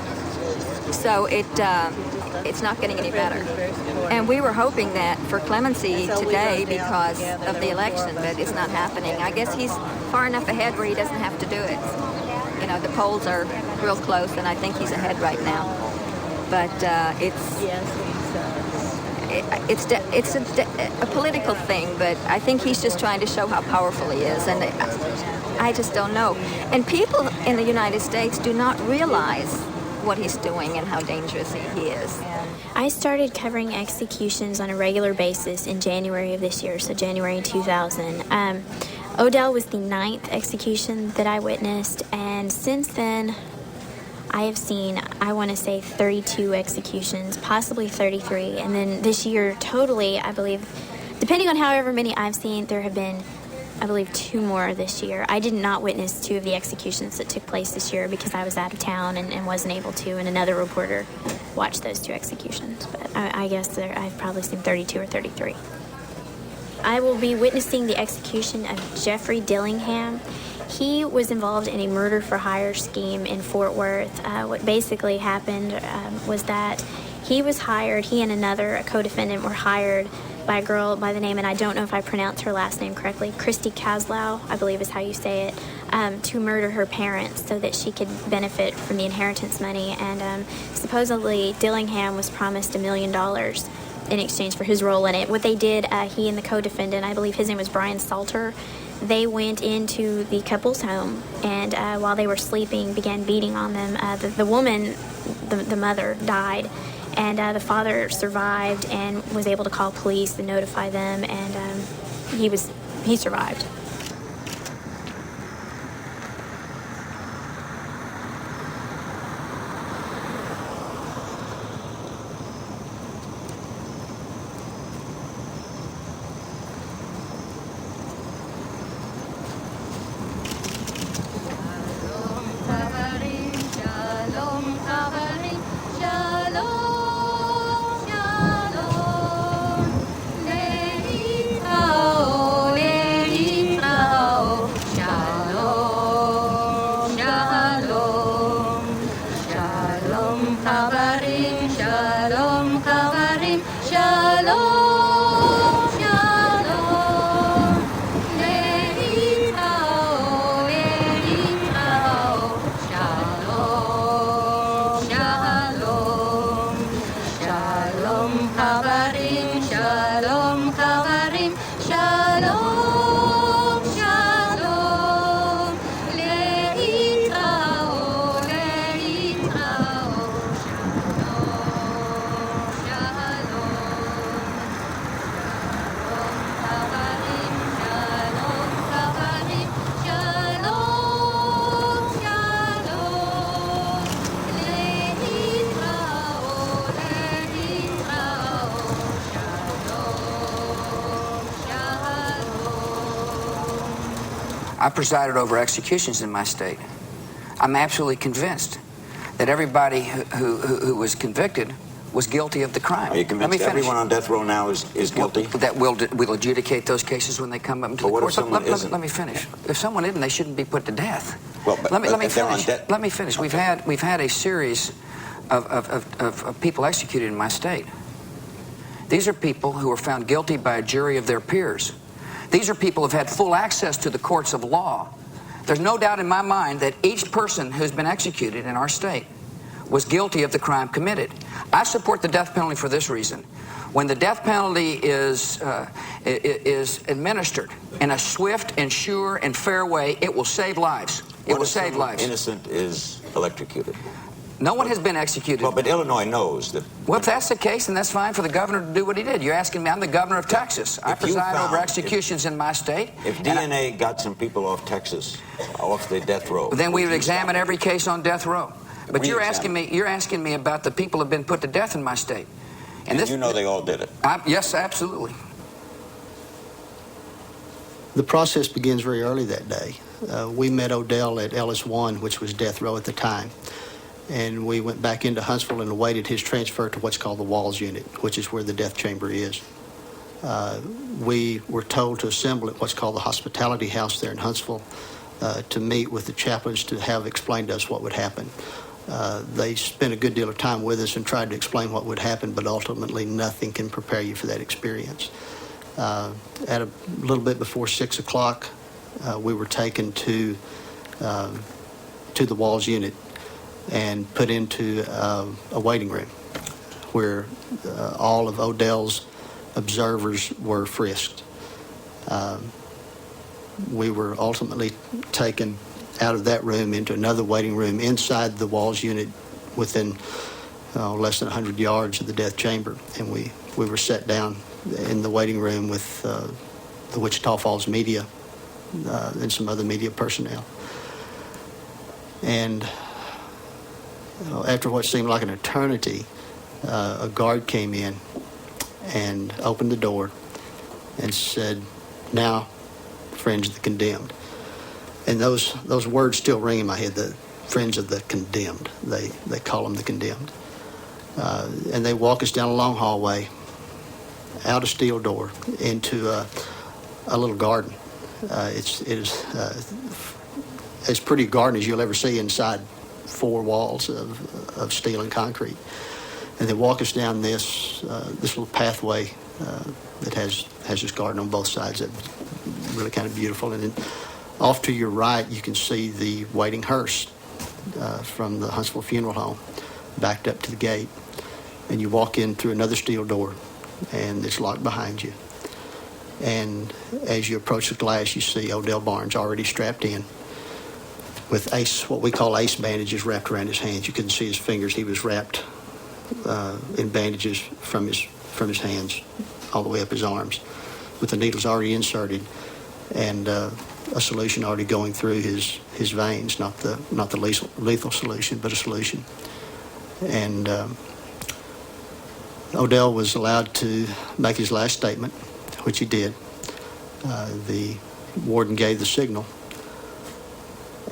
So it's not getting any better. And we were hoping that for clemency today because of the election, but it's not happening. I guess he's far enough ahead where he doesn't have to do it. You know, the polls are real close, and I think he's ahead right now. But it's a political thing, but I think he's just trying to show how powerful he is, and I just don't know. And people in the United States do not realize what he's doing and how dangerous he is. I started covering executions on a regular basis in January of this year, so January 2000. Odell was the 9th execution that I witnessed, and since then I have seen, I want to say 32 executions, possibly 33. And then this year, totally, I believe, depending on however many I've seen, there have been, I believe, 2 more this year. I did not witness 2 of the executions that took place this year because I was out of town and wasn't able to, and another reporter watched those 2 executions. But I guess I've probably seen 32 or 33. I will be witnessing the execution of Jeffrey Dillingham. He was involved in a murder-for-hire scheme in Fort Worth. What basically happened was that he was hired, he and a co-defendant were hired by a girl by the name, and I don't know if I pronounced her last name correctly, Christy Caslow, I believe is how you say it. to murder her parents so that she could benefit from the inheritance money. And supposedly Dillingham was promised $1 million in exchange for his role in it. What they did, he and the co-defendant, I believe his name was Brian Salter, they went into the couple's home and while they were sleeping began beating on them. The woman, the mother, died. And the father survived and was able to call police and notify them, and he survived. I presided over executions in my state. I'm absolutely convinced that everybody who was convicted was guilty of the crime. Are you convinced everyone on death row now is guilty? That we'll adjudicate those cases when they come up into the court. Let me finish. If someone isn't, they shouldn't be put to death. Well, but let me finish. Let me finish. Okay. We've had a series of people executed in my state. These are people who were found guilty by a jury of their peers. These are people who have had full access to the courts of law. There's no doubt in my mind that each person who's been executed in our state was guilty of the crime committed. I support the death penalty for this reason. When the death penalty is administered in a swift and sure and fair way, it will save lives. It will save lives. Innocent is electrocuted. No one has been executed. Well, but Illinois knows that... Well, if that's the case, then that's fine for the governor to do what he did. You're asking me, I'm the governor of Texas. I preside over executions in my state. If DNA got some people off Texas, off the death row... Then we would examine every case on death row. But you're asking me about the people who have been put to death in my state. And you know they all did it. Yes, absolutely. The process begins very early that day. We met Odell at Ellis 1, which was death row at the time. And we went back into Huntsville and awaited his transfer to what's called the Walls Unit, which is where the death chamber is. We were told to assemble at what's called the Hospitality House there in Huntsville to meet with the chaplains to have explained to us what would happen. They spent a good deal of time with us and tried to explain what would happen, but ultimately nothing can prepare you for that experience. At a little bit before 6 o'clock, we were taken to the Walls Unit and put into a waiting room where all of Odell's observers were frisked. We were ultimately taken out of that room into another waiting room inside the Walls Unit within less than 100 yards of the death chamber. And we were set down in the waiting room with the Wichita Falls media and some other media personnel. And after what seemed like an eternity, a guard came in and opened the door and said, "Now, friends of the condemned." And those words still ring in my head, the friends of the condemned. They call them the condemned. And they walk us down a long hallway, out a steel door, into a little garden. It is as pretty a garden as you'll ever see inside 4 walls of steel and concrete. And they walk us down this little pathway that has this garden on both sides. That's really kind of beautiful. And then Off to your right, you can see the waiting hearse from the Huntsville Funeral Home, backed up to the gate. And you walk in through another steel door, and it's locked behind you. And as you approach the glass, you see Odell Barnes already strapped in with what we call ace bandages wrapped around his hands. You couldn't see his fingers. He was wrapped in bandages from his hands all the way up his arms, with the needles already inserted and a solution already going through his veins, not the lethal solution, but a solution. And Odell was allowed to make his last statement, which he did. The warden gave the signal,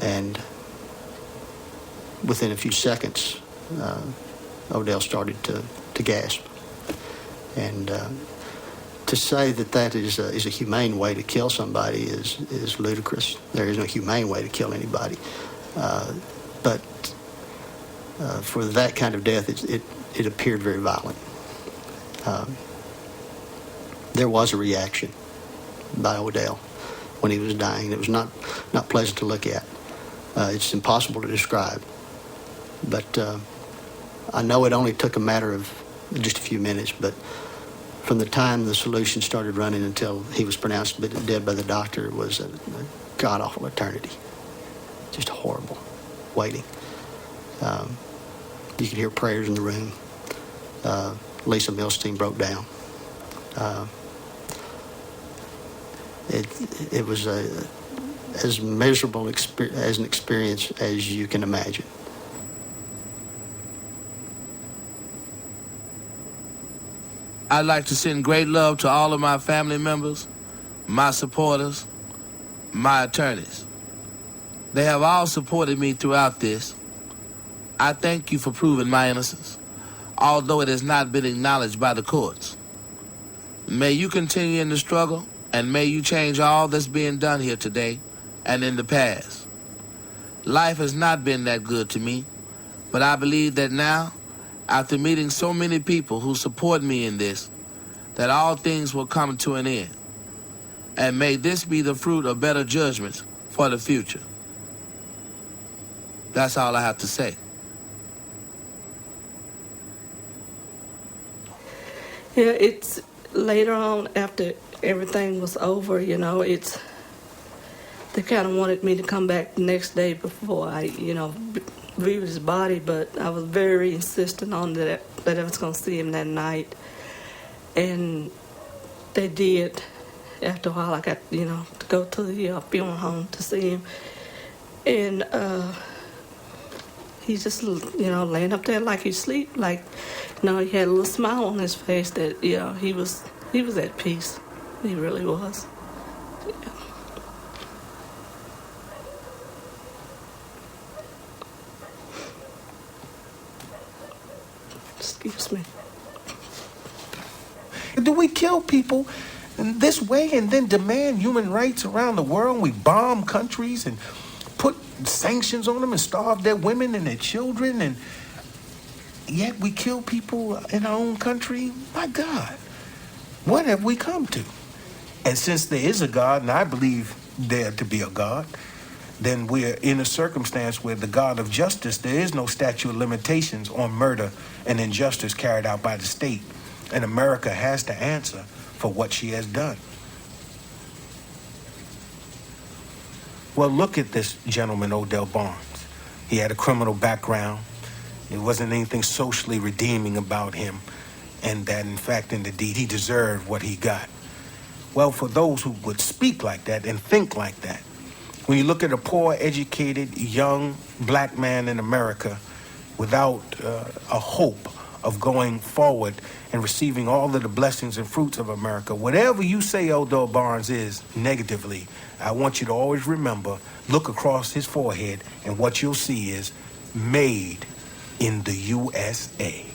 and within a few seconds, Odell started to gasp. And to say that is a humane way to kill somebody is ludicrous. There is no humane way to kill anybody. But for that kind of death, it appeared very violent. There was a reaction by Odell when he was dying. It was not pleasant to look at. It's impossible to describe. But I know it only took a matter of just a few minutes, but from the time the solution started running until he was pronounced dead by the doctor was a god-awful eternity. Just horrible waiting. You could hear prayers in the room. Lisa Milstein broke down. It was as miserable as an experience as you can imagine. I'd like to send great love to all of my family members, my supporters, my attorneys. They have all supported me throughout this. I thank you for proving my innocence, although it has not been acknowledged by the courts. May you continue in the struggle, and may you change all that's being done here today and in the past. Life has not been that good to me, but I believe that now, after meeting so many people who support me in this, that all things will come to an end. And may this be the fruit of better judgments for the future. That's all I have to say. Yeah, it's later on after everything was over, they kind of wanted me to come back the next day before I, view his body, but I was very insistent on that I was going to see him that night. And they did. After a while, I got, to go to the funeral home to see him. And he's just, laying up there like he's asleep. Like, he had a little smile on his face that, he was at peace. He really was. Yeah. Excuse me. Do we kill people in this way and then demand human rights around the world? We bomb countries and put sanctions on them and starve their women and their children, and yet we kill people in our own country? My God, what have we come to? And since there is a God, and I believe there to be a God, then we're in a circumstance where the God of justice, there is no statute of limitations on murder and injustice carried out by the state. And America has to answer for what she has done. Well, look at this gentleman, Odell Barnes. He had a criminal background. There wasn't anything socially redeeming about him, and that, in fact, in the deed, he deserved what he got. Well, for those who would speak like that and think like that, when you look at a poor, educated, young black man in America without a hope of going forward and receiving all of the blessings and fruits of America, whatever you say Odell Barnes is negatively, I want you to always remember, look across his forehead, and what you'll see is made in the USA.